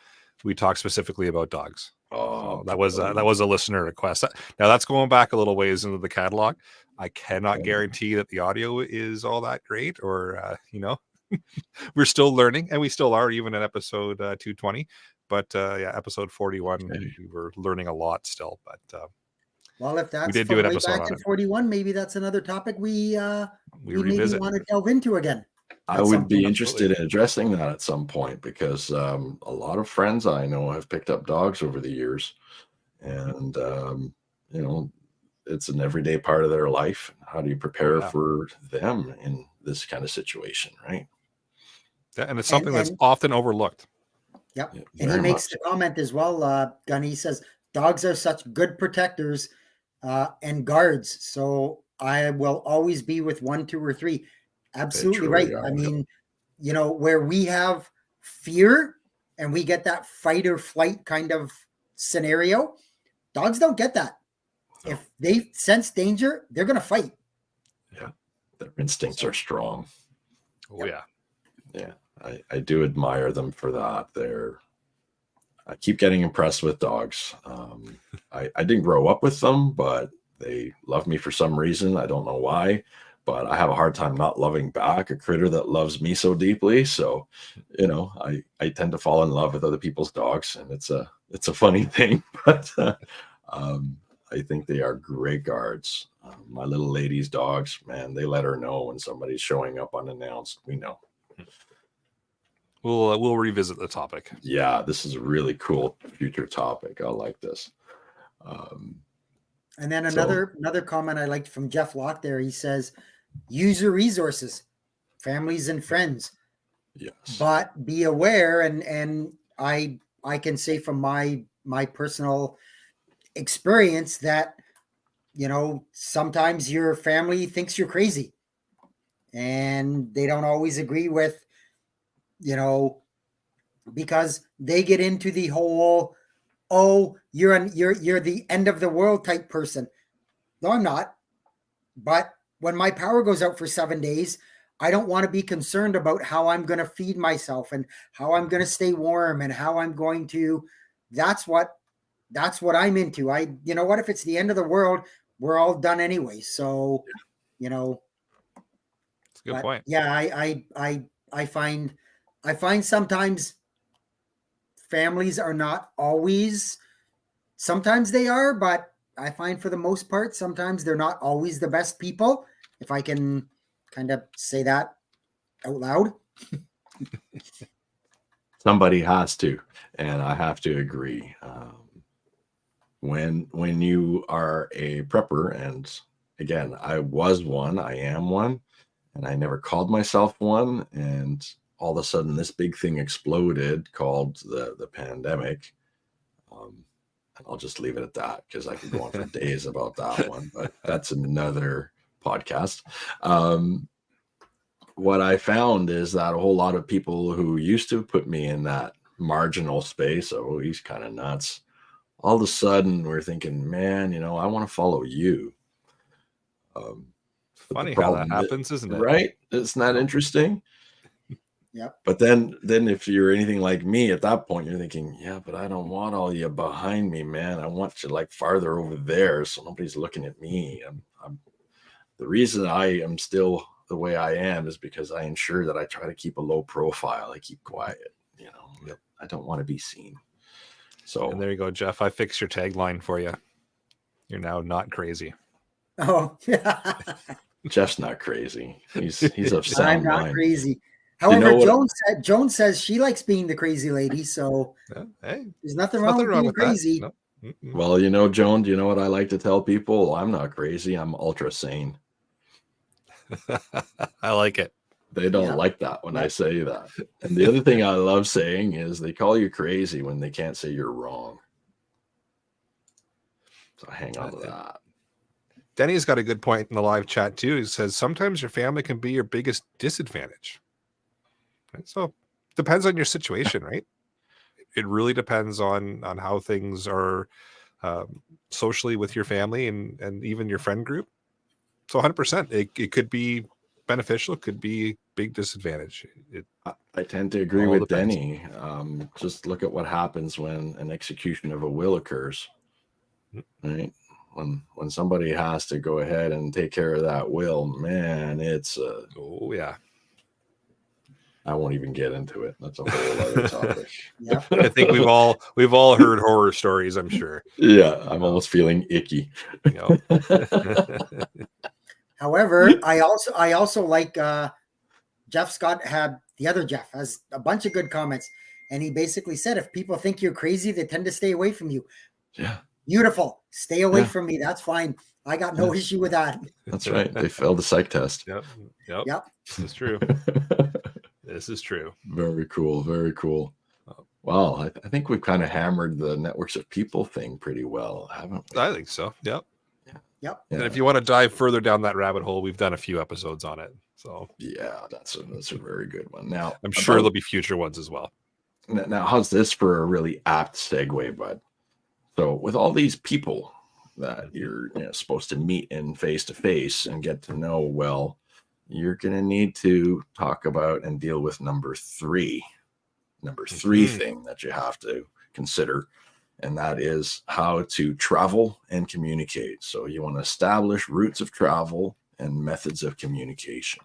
[SPEAKER 1] We talked specifically about dogs. So that was a listener request. Now that's going back a little ways into the catalog. I cannot guarantee that the audio is all that great, or we're still learning, and we still are, even in episode 220. But episode 41, we were learning a lot still. But
[SPEAKER 2] well, if that's
[SPEAKER 1] we did
[SPEAKER 2] from
[SPEAKER 1] do an
[SPEAKER 2] way
[SPEAKER 1] episode
[SPEAKER 2] back
[SPEAKER 1] on
[SPEAKER 2] in 41, maybe that's another topic we maybe
[SPEAKER 1] revisit.
[SPEAKER 2] want to delve into again.
[SPEAKER 3] I would be interested in addressing that at some point, because a lot of friends I know have picked up dogs over the years, and it's an everyday part of their life. How do you prepare for them in this kind of situation, right?
[SPEAKER 1] Yeah, and it's something that's often overlooked.
[SPEAKER 2] Yep. And he makes the comment as well, Gunny. He says, dogs are such good protectors and guards. So I will always be with 1, 2, or 3. Absolutely right. I mean, where we have fear and we get that fight or flight kind of scenario, dogs don't get that. No. If they sense danger, they're going to fight.
[SPEAKER 3] Yeah. Their instincts are strong.
[SPEAKER 1] Oh, yeah.
[SPEAKER 3] Yeah. I do admire them for that. I keep getting impressed with dogs. I didn't grow up with them, but they love me for some reason. I don't know why, but I have a hard time not loving back a critter that loves me so deeply. So, I tend to fall in love with other people's dogs, and it's a funny thing, but I think they are great guards. My little lady's dogs, man, they let her know when somebody's showing up unannounced. We know.
[SPEAKER 1] We'll revisit the topic.
[SPEAKER 3] Yeah, this is a really cool future topic. I like this.
[SPEAKER 2] And then another comment I liked from Jeff Locke there. He says, use your resources, families and friends.
[SPEAKER 3] Yes.
[SPEAKER 2] But be aware, and I can say from my personal experience that, sometimes your family thinks you're crazy, and they don't always agree with, because they get into the whole, oh, you're the end of the world type person. No, I'm not. But when my power goes out for 7 days, I don't want to be concerned about how I'm going to feed myself and how I'm going to stay warm and how I'm going to. That's what that's what I'm into. You know what, if it's the end of the world, we're all done anyway. So, you know,
[SPEAKER 1] It's a good
[SPEAKER 2] but
[SPEAKER 1] point.
[SPEAKER 2] yeah, I find sometimes families are not always, sometimes they are, but I find for the most part, sometimes they're not always the best people. If I can kind of say that out loud.
[SPEAKER 3] Somebody has to, and I have to agree. When you are a prepper, and again, I was one, I am one, and I never called myself one, and all of a sudden this big thing exploded called the pandemic. And I'll just leave it at that because I could go on for days about that one, but that's another podcast. What I found is that a whole lot of people who used to put me in that marginal space, oh, he's kind of nuts, all of a sudden we're thinking, man, I want to follow you. But the
[SPEAKER 1] Funny how that
[SPEAKER 3] problem
[SPEAKER 1] happens, isn't it?
[SPEAKER 3] right? Isn't that interesting?
[SPEAKER 2] Yep.
[SPEAKER 3] But then if you're anything like me at that point, you're thinking, yeah, but I don't want all you behind me, man. I want you like farther over there so nobody's looking at me. The reason I am still the way I am is because I ensure that I try to keep a low profile. I keep quiet,
[SPEAKER 1] Yep.
[SPEAKER 3] I don't want to be seen. So,
[SPEAKER 1] And there you go, Jeff. I fixed your tagline for you. You're now not crazy.
[SPEAKER 2] Oh,
[SPEAKER 3] Jeff's not crazy. He's of sound
[SPEAKER 2] I'm not
[SPEAKER 3] mind.
[SPEAKER 2] crazy. However,
[SPEAKER 3] what-
[SPEAKER 2] Joan says she likes being the crazy lady. So
[SPEAKER 1] Yeah, hey,
[SPEAKER 2] there's nothing wrong with being crazy.
[SPEAKER 1] That. No.
[SPEAKER 3] Well, Joan, do you know what I like to tell people? I'm not crazy. I'm ultra sane.
[SPEAKER 1] I like it.
[SPEAKER 3] They don't like that when I say that. And the other thing I love saying is they call you crazy when they can't say you're wrong. So hang on to that.
[SPEAKER 1] Denny's got a good point in the live chat too. He says sometimes your family can be your biggest disadvantage. Right? So depends on your situation, right? It really depends on how things are socially with your family and even your friend group. So 100%, it could be beneficial, could be big disadvantage.
[SPEAKER 3] I tend to agree with
[SPEAKER 1] depends.
[SPEAKER 3] Denny. Just look at what happens when an execution of a will occurs, right? When somebody has to go ahead and take care of that will, man, it's
[SPEAKER 1] oh yeah.
[SPEAKER 3] I won't even get into it. That's a whole other topic.
[SPEAKER 2] Yeah.
[SPEAKER 1] I think we've all heard horror stories, I'm sure.
[SPEAKER 3] Yeah, I'm almost feeling icky.
[SPEAKER 2] However, I also like Jeff Scott had the other Jeff has a bunch of good comments, and he basically said if people think you're crazy, they tend to stay away from you.
[SPEAKER 3] Yeah.
[SPEAKER 2] Beautiful. Stay away from me. That's fine. I got no issue with that.
[SPEAKER 3] That's right. They failed the psych test.
[SPEAKER 1] Yep. This is true. This is true.
[SPEAKER 3] Very cool. Very cool. Wow. I think we've kind of hammered the networks of people thing pretty well, haven't we?
[SPEAKER 1] I think so. Yep.
[SPEAKER 2] Yep.
[SPEAKER 1] And if you want to dive further down that rabbit hole, we've done a few episodes on it. So
[SPEAKER 3] yeah, that's a very good one. Now
[SPEAKER 1] I'm sure there'll be future ones as well.
[SPEAKER 3] Now, how's this for a really apt segue, bud? So with all these people that you're supposed to meet in face to face and get to know well, you're going to need to talk about and deal with number three thing that you have to consider, and that is how to travel and communicate. So you want to establish routes of travel and methods of communication.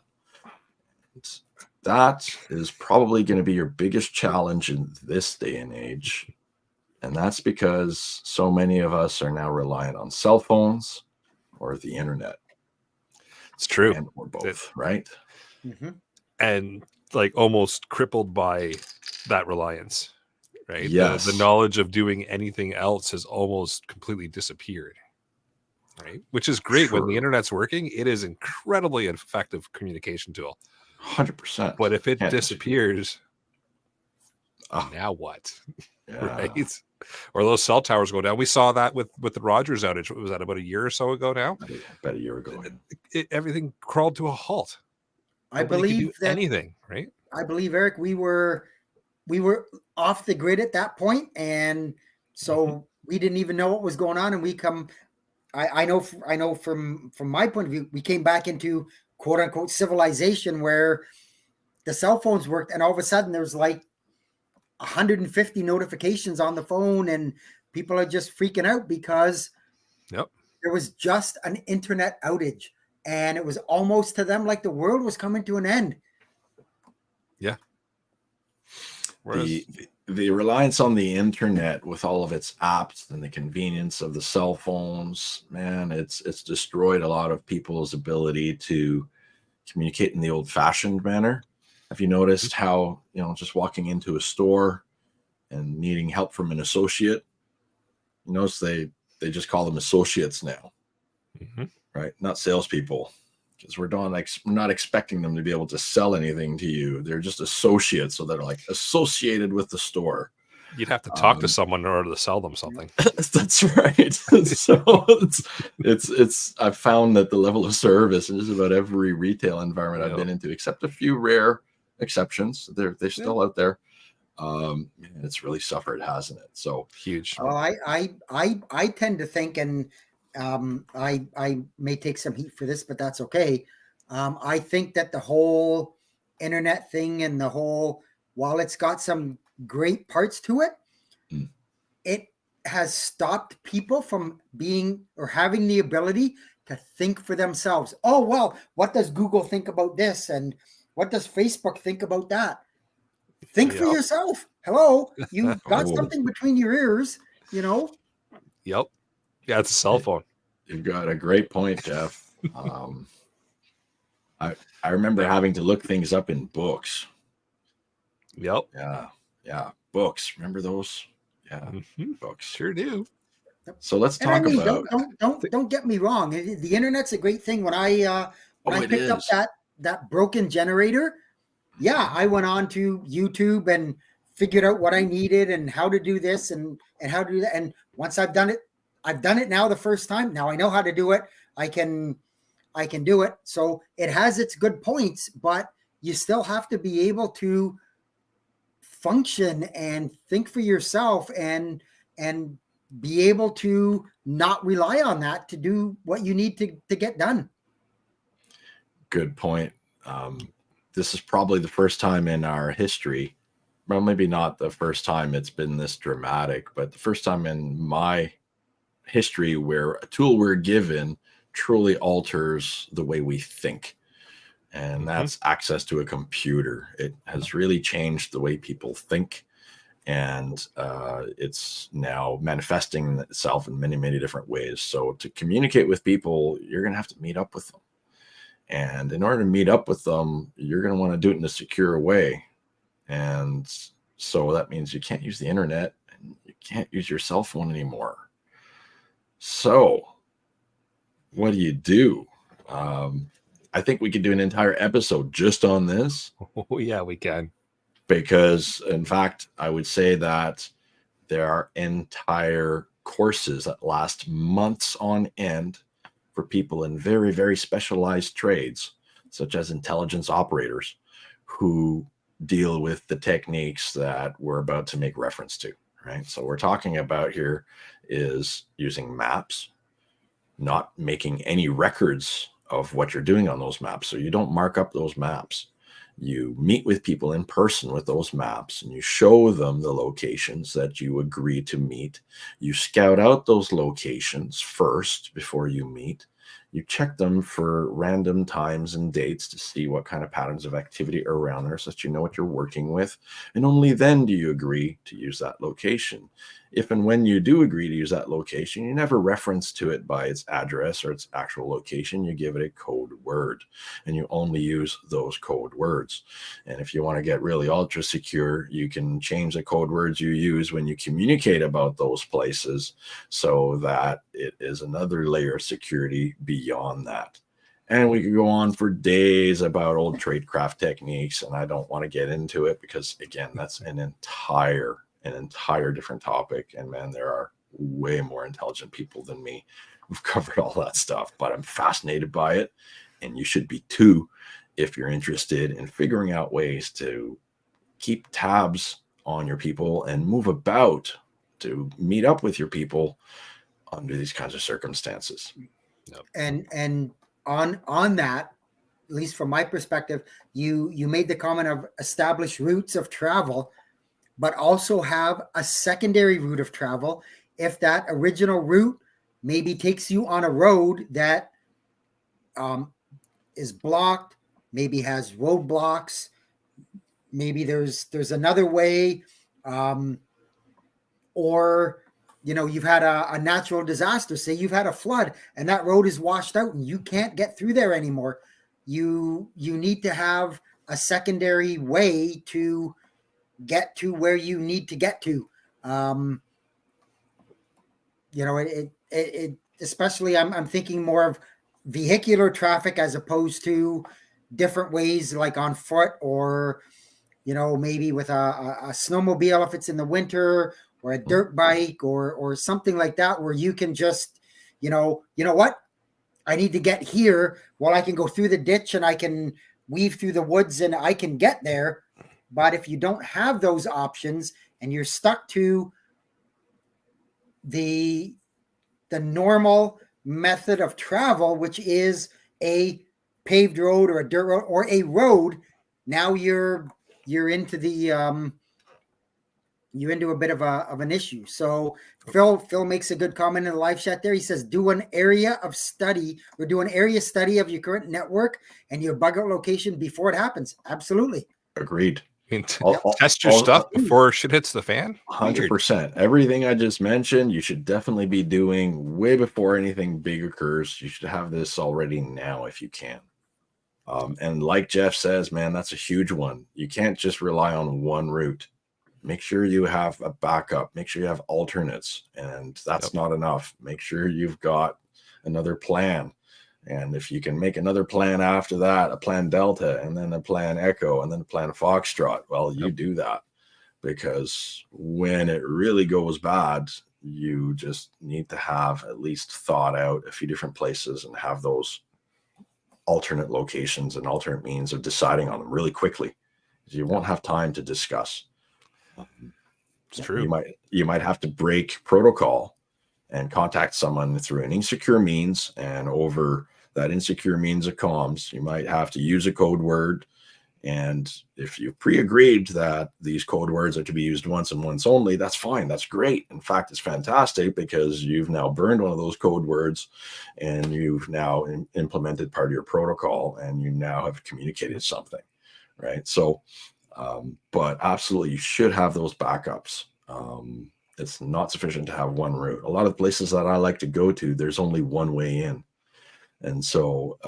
[SPEAKER 3] That is probably going to be your biggest challenge in this day and age. And that's because so many of us are now reliant on cell phones or the internet.
[SPEAKER 1] It's true.
[SPEAKER 3] Or both, right?
[SPEAKER 2] Mm-hmm.
[SPEAKER 1] And like almost crippled by that reliance, right?
[SPEAKER 3] Yes.
[SPEAKER 1] The knowledge of doing anything else has almost completely disappeared, right? Which is great. When the internet's working, it is incredibly effective communication tool.
[SPEAKER 3] 100%.
[SPEAKER 1] But if it disappears, now what?
[SPEAKER 3] Yeah.
[SPEAKER 1] Right? Or those cell towers go down. We saw that with the Rogers outage. Was that about a year or so ago now?
[SPEAKER 3] About a year ago.
[SPEAKER 1] Everything crawled to a halt.
[SPEAKER 2] I believe that
[SPEAKER 1] anything, right?
[SPEAKER 2] I believe, Eric, we were off the grid at that point, and so we didn't even know what was going on. And I know from my point of view, we came back into quote unquote civilization where the cell phones worked, and all of a sudden there was like 150 notifications on the phone, and people are just freaking out because
[SPEAKER 1] Yep.
[SPEAKER 2] there was just an internet outage, and it was almost to them like the world was coming to an end.
[SPEAKER 1] Yeah. Whereas,
[SPEAKER 3] The reliance on the internet with all of its apps and the convenience of the cell phones, man, it's destroyed a lot of people's ability to communicate in the old-fashioned manner. Have you noticed how, just walking into a store and needing help from an associate, you notice they just call them associates now, right? Not salespeople, because we're not expecting them to be able to sell anything to you. They're just associates, so they're like associated with the store.
[SPEAKER 1] you'd have to talk to someone in order to sell them something.
[SPEAKER 3] That's right. So it's I've found that the level of service in just about every retail environment I've been into, except a few rare exceptions, they're still out there. It's really suffered, hasn't it? So
[SPEAKER 1] Huge.
[SPEAKER 2] Well, I tend to think, and I may take some heat for this, but that's okay. I think that the whole internet thing and the whole, while it's got some great parts to it, it has stopped people from being or having the ability to think for themselves. Oh, well, what does Google think about this? And what does Facebook think about that? Think for yourself. Hello, you got something between your ears,
[SPEAKER 1] Yep. Yeah, it's a cell phone.
[SPEAKER 3] You've got a great point, Jeff. I remember having to look things up in books.
[SPEAKER 1] Yep.
[SPEAKER 3] Yeah. Books. Remember those? Yeah. Books.
[SPEAKER 1] Sure do.
[SPEAKER 3] So let's talk about.
[SPEAKER 2] Don't get me wrong. The internet's a great thing. When I picked up that broken generator, I went on to YouTube and figured out what I needed and how to do this and how to do that. And once I've done it now the first time. Now I know how to do it. I can do it. So it has its good points, but you still have to be able to function and think for yourself and be able to not rely on that to do what you need to get done.
[SPEAKER 3] Good point. This is probably the first time in our history, well, maybe not the first time it's been this dramatic, but the first time in my history where a tool we're given truly alters the way we think. And that's access to a computer. It has really changed the way people think. And it's now manifesting itself in many, many different ways. So to communicate with people, you're going to have to meet up with them. And in order to meet up with them, you're going to want to do it in a secure way. And so that means you can't use the internet and you can't use your cell phone anymore. So what do? I think we could do an entire episode just on this.
[SPEAKER 1] Oh, yeah, we can.
[SPEAKER 3] Because, in fact, I would say that there are entire courses that last months on end for people in very, very specialized trades, such as intelligence operators, who deal with the techniques that we're about to make reference to, right? So we're talking about here is using maps, not making any records of what you're doing on those maps. So you don't mark up those maps. You meet with people in person with those maps and you show them the locations that you agree to meet. You scout out those locations first before you meet. You check them for random times and dates to see what kind of patterns of activity are around there so that you know what you're working with. And only then do you agree to use that location. If and when you do agree to use that location, you never reference to it by its address or its actual location. You give it a code word, and you only use those code words. And if you want to get really ultra secure, you can change the code words you use when you communicate about those places so that it is another layer of security beyond that. And we could go on for days about old tradecraft techniques, and I don't want to get into it because, again, that's an entire different topic. And man, there are way more intelligent people than me who've covered all that stuff, but I'm fascinated by it. And you should be too, if you're interested in figuring out ways to keep tabs on your people and move about to meet up with your people under these kinds of circumstances.
[SPEAKER 2] And on that, at least from my perspective, you made the comment of established routes of travel, but also have a secondary route of travel if that original route maybe takes you on a road that is blocked, maybe has roadblocks, maybe there's another way, or you've had a natural disaster. Say you've had a flood and that road is washed out and you can't get through there anymore. You need to have a secondary way to get to where you need to get to. It especially I'm thinking more of vehicular traffic as opposed to different ways, like on foot, or maybe with a snowmobile if it's in the winter, or a dirt bike, or something like that, where you can just what, I need to get here. Well, I can go through the ditch and I can weave through the woods and I can get there. But if you don't have those options and you're stuck to the normal method of travel, which is a paved road or a dirt road or a road, now you're into a bit of an issue. So Phil makes a good comment in the live chat there. He says, do an area study of your current network and your bug out location before it happens. Absolutely.
[SPEAKER 3] Agreed.
[SPEAKER 1] Test your stuff before shit hits the fan.
[SPEAKER 3] 100%. Everything I just mentioned, you should definitely be doing way before anything big occurs. You should have this already now if you can. And like Jeff says, man, that's a huge one. You can't just rely on one route. Make sure you have a backup. Make sure you have alternates. And that's not enough. Make sure you've got another plan. And if you can make another plan after that, a plan Delta, and then a plan Echo, and then a plan Foxtrot, well, you do that. Because when it really goes bad, you just need to have at least thought out a few different places and have those alternate locations and alternate means of deciding on them really quickly. You won't have time to discuss.
[SPEAKER 1] It's true.
[SPEAKER 3] You might have to break protocol and contact someone through an insecure means, and over that insecure means of comms, you might have to use a code word. And if you've pre-agreed that these code words are to be used once and once only, that's fine. That's great. In fact, it's fantastic because you've now burned one of those code words and you've now implemented part of your protocol and you now have communicated something, right? So, but absolutely, you should have those backups. It's not sufficient to have one route. A lot of places that I like to go to, there's only one way in. And so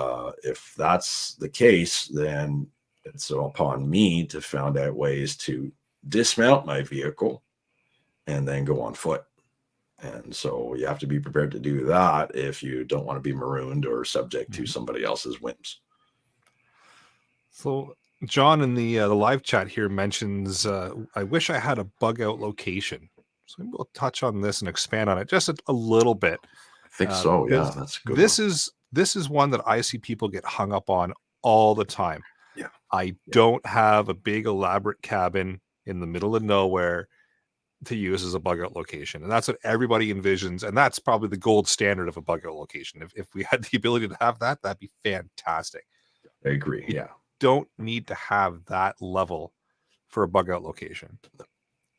[SPEAKER 3] if that's the case, then it's upon me to find out ways to dismount my vehicle and then go on foot. And so you have to be prepared to do that if you don't want to be marooned or subject to somebody else's whims.
[SPEAKER 1] So John in the live chat here mentions, I wish I had a bug out location. So maybe we'll touch on this and expand on it just a little bit.
[SPEAKER 3] I think so. Yeah, that's a good.
[SPEAKER 1] This is one that I see people get hung up on all the time.
[SPEAKER 3] Yeah.
[SPEAKER 1] I don't have a big elaborate cabin in the middle of nowhere to use as a bug out location. And that's what everybody envisions. And that's probably the gold standard of a bug out location. If we had the ability to have that, that'd be fantastic.
[SPEAKER 3] I agree. Yeah.
[SPEAKER 1] Don't need to have that level for a bug out location.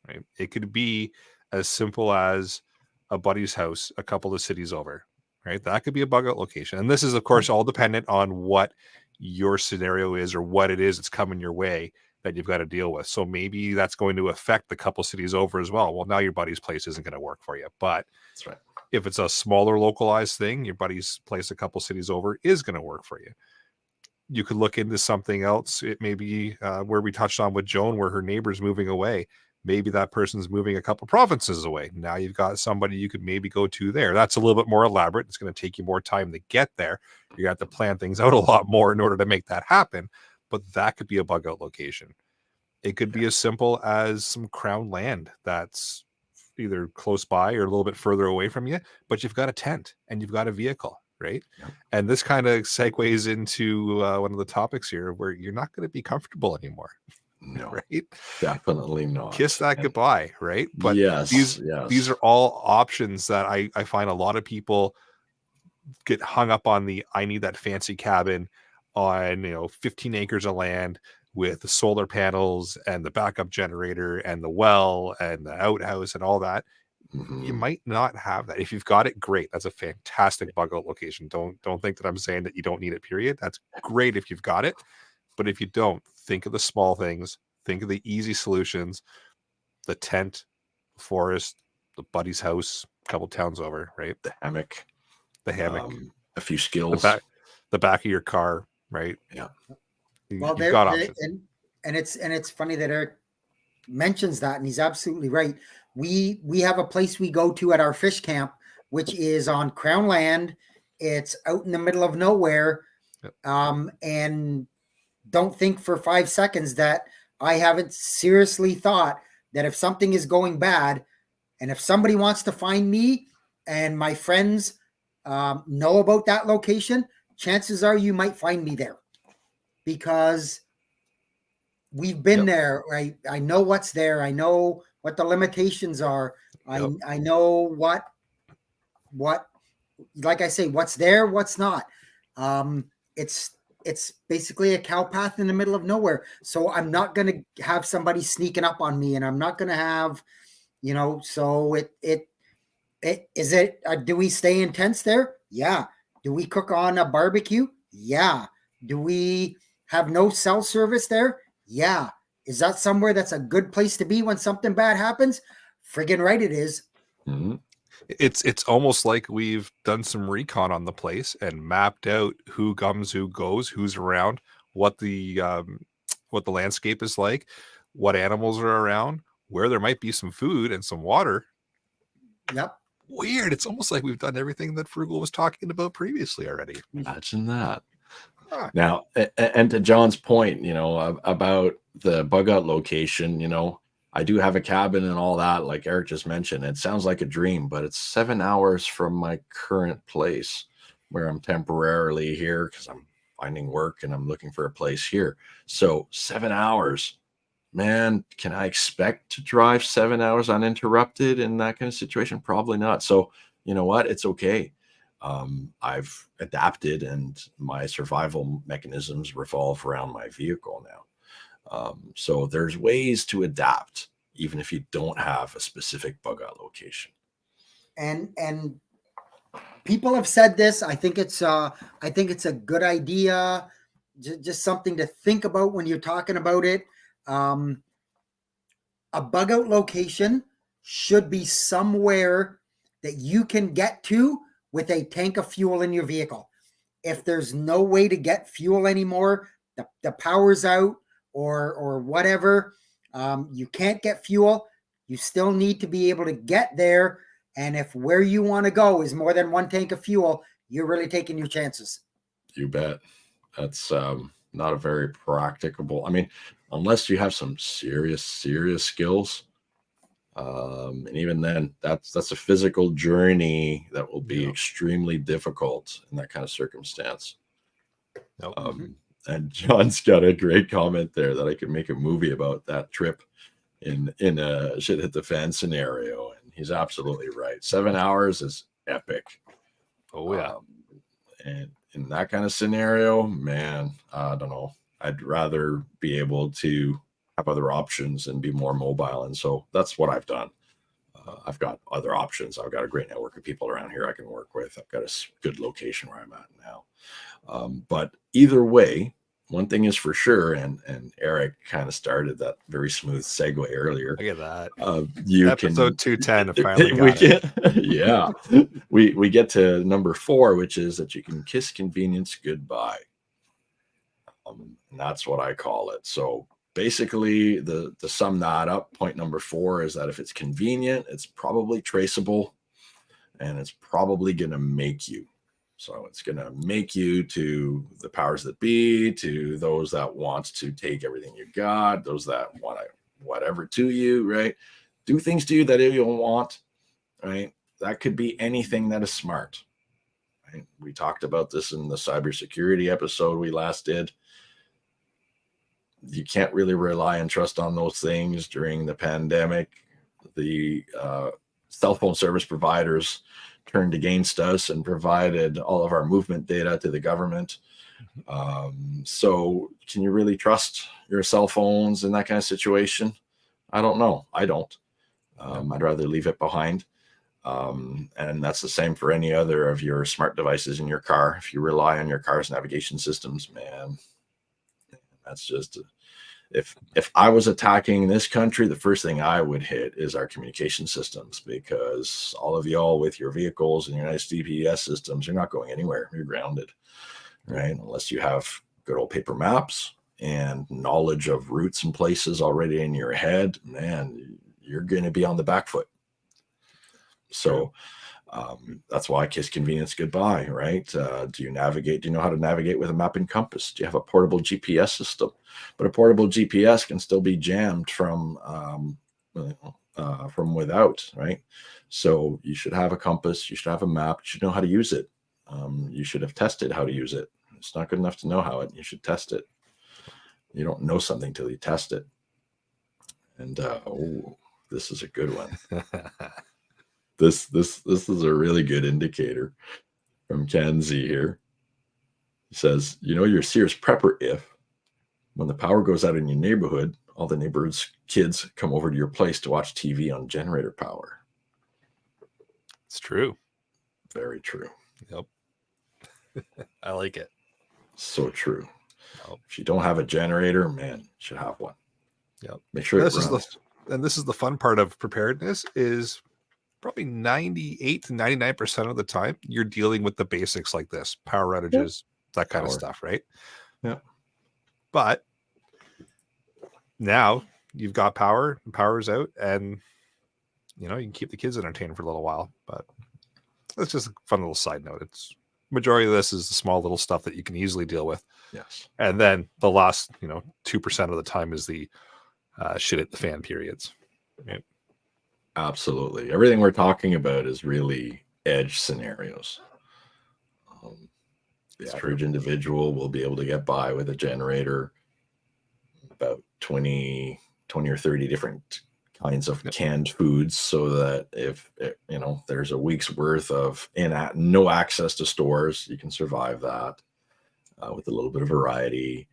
[SPEAKER 1] Right? It could be as simple as a buddy's house a couple of cities over. Right? That could be a bug out location. And this is, of course, all dependent on what your scenario is or what it is that's coming your way that you've got to deal with. So maybe that's going to affect the couple cities over as well. Well, now your buddy's place isn't going to work for you. But
[SPEAKER 3] that's right.
[SPEAKER 1] If it's a smaller localized thing, your buddy's place a couple cities over is going to work for you. You could look into something else. It may be where we touched on with Joan, where her neighbor's moving away. Maybe that person's moving a couple provinces away. Now you've got somebody you could maybe go to there. That's a little bit more elaborate. It's going to take you more time to get there. You have to plan things out a lot more in order to make that happen. But that could be a bug out location. It could be as simple as some crown land that's either close by or a little bit further away from you, but you've got a tent and you've got a vehicle, right? Yep. And this kind of segues into one of the topics here where you're not going to be comfortable anymore.
[SPEAKER 3] No,
[SPEAKER 1] right?
[SPEAKER 3] Definitely not.
[SPEAKER 1] Kiss that goodbye, right? But
[SPEAKER 3] yes,
[SPEAKER 1] these are all options that I find a lot of people get hung up on. I need that fancy cabin on 15 acres of land with the solar panels and the backup generator and the well and the outhouse and all that. you might not have that. If you've got it, great. That's a fantastic bug out location. Don't think that I'm saying that you don't need it, period. That's great if you've got it. But if you don't, think of the small things, think of the easy solutions, the tent, forest, the buddy's house, a couple towns over, right?
[SPEAKER 3] The hammock, a few
[SPEAKER 1] the
[SPEAKER 3] skills,
[SPEAKER 1] the back of your car, right?
[SPEAKER 3] Yeah.
[SPEAKER 2] Well,
[SPEAKER 1] You've got options.
[SPEAKER 2] And it's funny that Eric mentions that, and he's absolutely right. We have a place we go to at our fish camp, which is on Crown land. It's out in the middle of nowhere.
[SPEAKER 1] Yep.
[SPEAKER 2] And don't think for 5 seconds that I haven't seriously thought that if something is going bad, and if somebody wants to find me and my friends know about that location, chances are you might find me there, because we've been there. I know what's there. I know what the limitations are. I know what, like I say, what's there, what's not. It's basically a cow path in the middle of nowhere. So I'm not going to have somebody sneaking up on me, and I'm not going to have, so do we stay in tents there? Yeah. Do we cook on a barbecue? Yeah. Do we have no cell service there? Yeah. Is that somewhere that's a good place to be when something bad happens? Friggin' right it is.
[SPEAKER 3] Mm-hmm.
[SPEAKER 1] It's almost like we've done some recon on the place and mapped out who comes, who goes, who's around, what the landscape is like, what animals are around, where there might be some food and some water.
[SPEAKER 2] Yep.
[SPEAKER 1] Weird. It's almost like we've done everything that Frugal was talking about previously already.
[SPEAKER 3] Imagine that.
[SPEAKER 1] Huh.
[SPEAKER 3] Now, and to John's point, about the bug out location, I do have a cabin and all that, like Eric just mentioned. It sounds like a dream, but it's 7 hours from my current place where I'm temporarily here because I'm finding work and I'm looking for a place here. So 7 hours, man, can I expect to drive 7 hours uninterrupted in that kind of situation? Probably not. So you know what? It's okay. I've adapted, and my survival mechanisms revolve around my vehicle now. So there's ways to adapt, even if you don't have a specific bug out location.
[SPEAKER 2] And people have said this. I think it's a good idea. Just something to think about when you're talking about it. A bug out location should be somewhere that you can get to with a tank of fuel in your vehicle. If there's no way to get fuel anymore, the power's out or whatever, you can't get fuel, you still need to be able to get there. And if where you want to go is more than one tank of fuel, you're really taking your chances.
[SPEAKER 3] You bet. That's not a very practicable. I mean, unless you have some serious skills. And even then, that's a physical journey that will be extremely difficult in that kind of circumstance. And John's got a great comment there that I could make a movie about that trip in a shit hit the fan scenario. And he's absolutely right. 7 hours is epic.
[SPEAKER 1] Oh yeah.
[SPEAKER 3] And in that kind of scenario, man, I don't know. I'd rather be able to have other options and be more mobile. And so that's what I've done. I've got other options. I've got a great network of people around here I can work with. I've got a good location where I'm at now. But either way, one thing is for sure, and Eric kind of started that very smooth segue earlier.
[SPEAKER 1] Look at that.
[SPEAKER 3] Episode
[SPEAKER 1] 210 finally
[SPEAKER 3] we get to number 4, which is that you can kiss convenience goodbye. And that's what I call it. So basically, to sum that up, point number 4 is that if it's convenient, it's probably traceable, and it's probably going to make you. So it's going to make you to the powers that be, to those that want to take everything you got, those that want to whatever to you, right? Do things to you that you don't want, right? That could be anything that is smart. Right? We talked about this in the cybersecurity episode we last did. You can't really rely and trust on those things during the pandemic. The cell phone service providers turned against us and provided all of our movement data to the government. So can you really trust your cell phones in that kind of situation? I don't know. I don't. I'd rather leave it behind. And that's the same for any other of your smart devices in your car. If you rely on your car's navigation systems, man, that's just if I was attacking this country, the first thing I would hit is our communication systems, because all of y'all with your vehicles and your nice GPS systems, you're not going anywhere. You're grounded, right? Unless you have good old paper maps and knowledge of routes and places already in your head, man, you're going to be on the back foot. So that's why I kiss convenience goodbye, right? Do you navigate? Do you know how to navigate with a map and compass? Do you have a portable GPS system? But a portable GPS can still be jammed from without, right? So you should have a compass. You should have a map. You should know how to use it. You should have tested how to use it. It's not good enough to know how it. You should test it. You don't know something till you test it. And this is a good one. This is a really good indicator from Kenzie here. He says, you know, your Sears prepper if when the power goes out in your neighborhood, all the neighborhood's kids come over to your place to watch TV on generator power.
[SPEAKER 1] It's true.
[SPEAKER 3] Very true.
[SPEAKER 1] Yep. I like it.
[SPEAKER 3] So true.
[SPEAKER 1] Yep.
[SPEAKER 3] If you don't have a generator, man, you should have one.
[SPEAKER 1] Yep.
[SPEAKER 3] Make sure
[SPEAKER 1] this is the fun part of preparedness is probably 98 to 99% of the time you're dealing with the basics like this, power outages, that kind of stuff, right?
[SPEAKER 3] Yeah.
[SPEAKER 1] But now you've got power, and power's out, and you know, you can keep the kids entertained for a little while. But that's just a fun little side note. It's majority of this is the small little stuff that you can easily deal with.
[SPEAKER 3] Yes.
[SPEAKER 1] And then the last, 2% of the time is the shit at the fan periods. Right?
[SPEAKER 3] Absolutely. Everything we're talking about is really edge scenarios. The average individual will be able to get by with a generator, about 20 or 30 different kinds of canned foods, so that if there's a week's worth of no access to stores, you can survive that with a little bit of variety.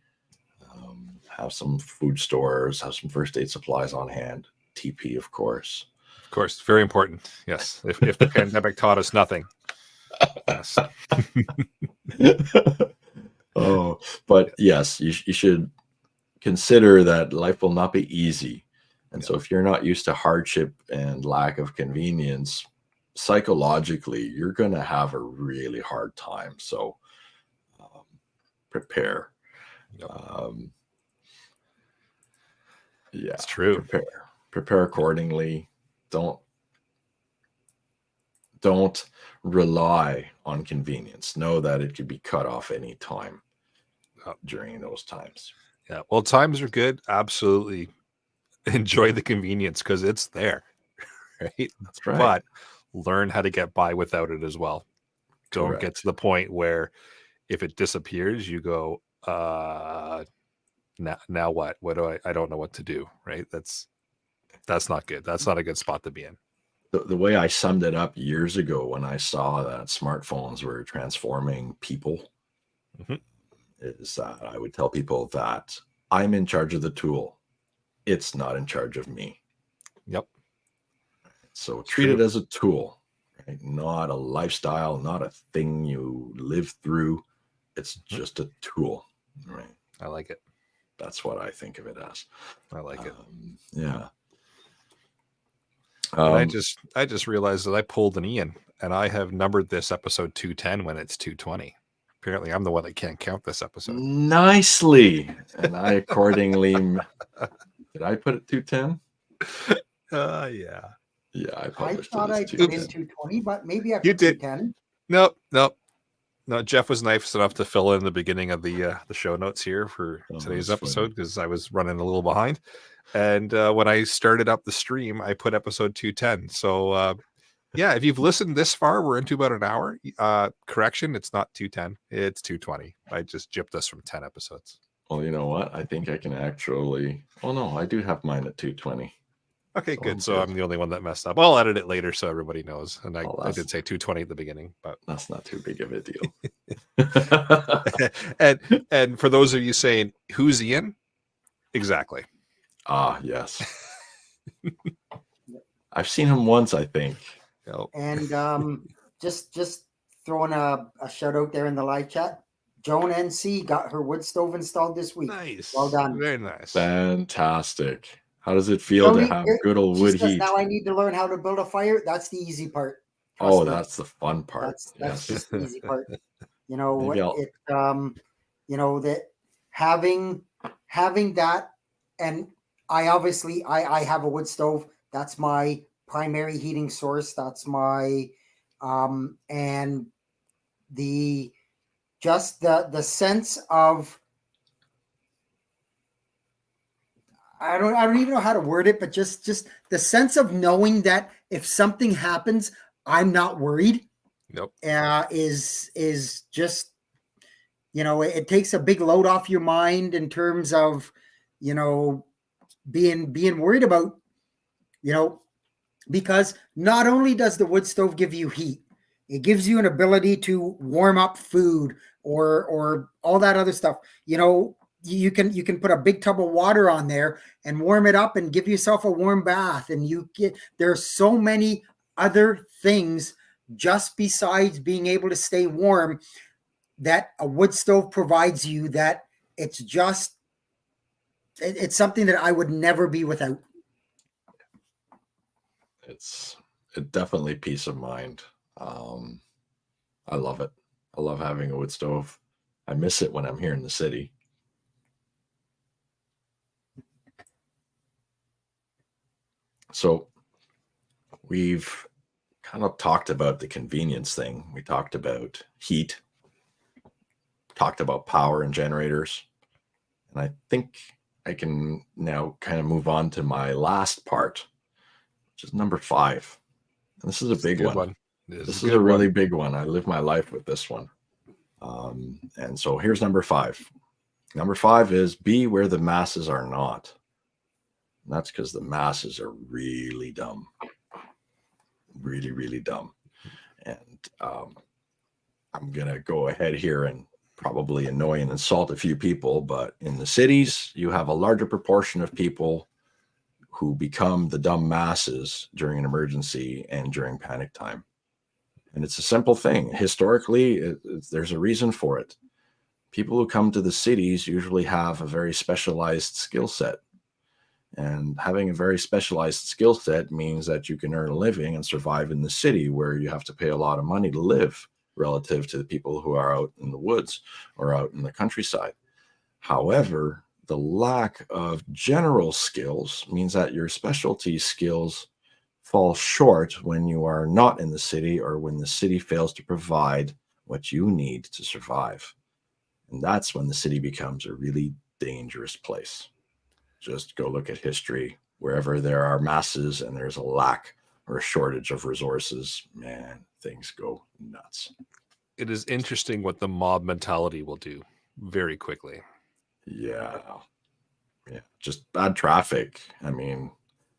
[SPEAKER 3] Have some food stores, have some first aid supplies on hand. TP, of course.
[SPEAKER 1] Of course, very important. Yes, if the pandemic taught us nothing. Yes.
[SPEAKER 3] Oh, but yes, you should consider that life will not be easy. And so if you're not used to hardship and lack of convenience, psychologically, you're going to have a really hard time. So prepare.
[SPEAKER 1] Yep.
[SPEAKER 3] It's
[SPEAKER 1] true.
[SPEAKER 3] Prepare accordingly. Don't rely on convenience. Know that it could be cut off any time during those times.
[SPEAKER 1] Yeah. Well, times are good. Absolutely. Enjoy the convenience because it's there. Right.
[SPEAKER 3] That's right.
[SPEAKER 1] But learn how to get by without it as well. Don't get to the point where if it disappears, you go, now what? What do I don't know what to do. Right. That's not good. That's not a good spot to be in.
[SPEAKER 3] The way I summed it up years ago when I saw that smartphones were transforming people is that I would tell people that I'm in charge of the tool. It's not in charge of me.
[SPEAKER 1] Yep.
[SPEAKER 3] So treat it as a tool, right? Not a lifestyle, not a thing you live through. It's just a tool, right?
[SPEAKER 1] I like it.
[SPEAKER 3] That's what I think of it as.
[SPEAKER 1] I like it.
[SPEAKER 3] Yeah.
[SPEAKER 1] I just realized that I pulled an Ian, and I have numbered this episode 210 when it's 220. Apparently, I'm the one that can't count this episode.
[SPEAKER 3] Nicely, and I accordingly. Did I put it 210?
[SPEAKER 1] Yeah.
[SPEAKER 3] Yeah, I
[SPEAKER 2] thought I put in 220, but maybe I put
[SPEAKER 1] You did.
[SPEAKER 2] 210.
[SPEAKER 1] Nope. No, Jeff was nice enough to fill in the beginning of the show notes here for today's episode because I was running a little behind. And when I started up the stream, I put episode 210. So, yeah, if you've listened this far, we're into about an hour. Correction, it's not 210. It's 220. I just gypped us from 10 episodes.
[SPEAKER 3] Well, you know what? I think I can actually... Oh, no, I do have mine at 220.
[SPEAKER 1] Okay, good. So I'm the only one that messed up. I'll edit it later so everybody knows. And I did say 220 at the beginning, but
[SPEAKER 3] that's not too big of a deal.
[SPEAKER 1] and for those of you saying, who's Ian? Exactly.
[SPEAKER 3] Ah, yes. I've seen him once, I think.
[SPEAKER 1] Yeah. No.
[SPEAKER 2] And just throwing a shout out there in the live chat. Joan NC got her wood stove installed this week.
[SPEAKER 1] Nice.
[SPEAKER 2] Well done.
[SPEAKER 1] Very nice.
[SPEAKER 3] Fantastic. How does it feel
[SPEAKER 2] Tony,
[SPEAKER 3] to have good old
[SPEAKER 2] she
[SPEAKER 3] wood
[SPEAKER 2] says,
[SPEAKER 3] heat?
[SPEAKER 2] now I need to learn how to build a fire. That's the easy part. Trust
[SPEAKER 3] Oh,
[SPEAKER 2] me.
[SPEAKER 3] that's the fun part.
[SPEAKER 2] That's
[SPEAKER 3] Yes.
[SPEAKER 2] just the easy part. You know,
[SPEAKER 3] Maybe I'll-
[SPEAKER 2] you know, that having that, and I obviously I have a wood stove. That's my primary heating source. That's my and the just the sense of I don't even know how to word it, but just the sense of knowing that if something happens, I'm not worried.
[SPEAKER 1] Nope.
[SPEAKER 2] Is just, you know, it takes a big load off your mind in terms of, you know, being worried about, you know, because not only does the wood stove give you heat, it gives you an ability to warm up food or all that other stuff. You know, you can put a big tub of water on there and warm it up and give yourself a warm bath. And there's so many other things just besides being able to stay warm that a wood stove provides you, that it's something that I would never be without.
[SPEAKER 3] It's definitely peace of mind. I love it. I love having a wood stove. I miss it when I'm here in the city. So we've kind of talked about the convenience thing. We talked about heat, talked about power and generators. And I think I can now kind of move on to my last part, which is number 5. And this is a big one. This is a really big one. I live my life with this one. And so here's number 5. Number 5 is be where the masses are not. And that's because the masses are really dumb. Really, really dumb. And I'm going to go ahead here and probably annoy and insult a few people, but in the cities, you have a larger proportion of people who become the dumb masses during an emergency and during panic time. And it's a simple thing. Historically, there's a reason for it. People who come to the cities usually have a very specialized skill set. And having a very specialized skill set means that you can earn a living and survive in the city, where you have to pay a lot of money to live relative to the people who are out in the woods or out in the countryside. However, the lack of general skills means that your specialty skills fall short when you are not in the city, or when the city fails to provide what you need to survive. And that's when the city becomes a really dangerous place. Just go look at history. Wherever there are masses and there's a lack or a shortage of resources, man, things go nuts.
[SPEAKER 1] It is interesting what the mob mentality will do very quickly.
[SPEAKER 3] Yeah. Just bad traffic. I mean,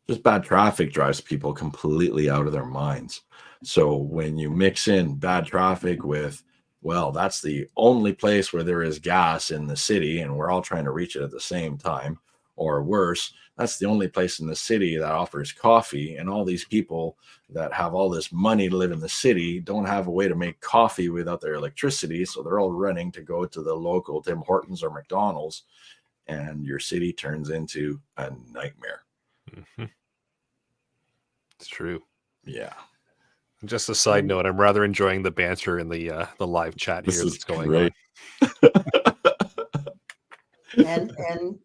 [SPEAKER 3] just bad traffic drives people completely out of their minds. So when you mix in bad traffic with, well, that's the only place where there is gas in the city and we're all trying to reach it at the same time, or worse, that's the only place in the city that offers coffee, and all these people that have all this money to live in the city don't have a way to make coffee without their electricity, so they're all running to go to the local Tim Hortons or McDonald's, and your city turns into a nightmare.
[SPEAKER 1] Mm-hmm. It's true.
[SPEAKER 3] Yeah.
[SPEAKER 1] Just a side note, I'm rather enjoying the banter in the live chat here that's going on.
[SPEAKER 2] And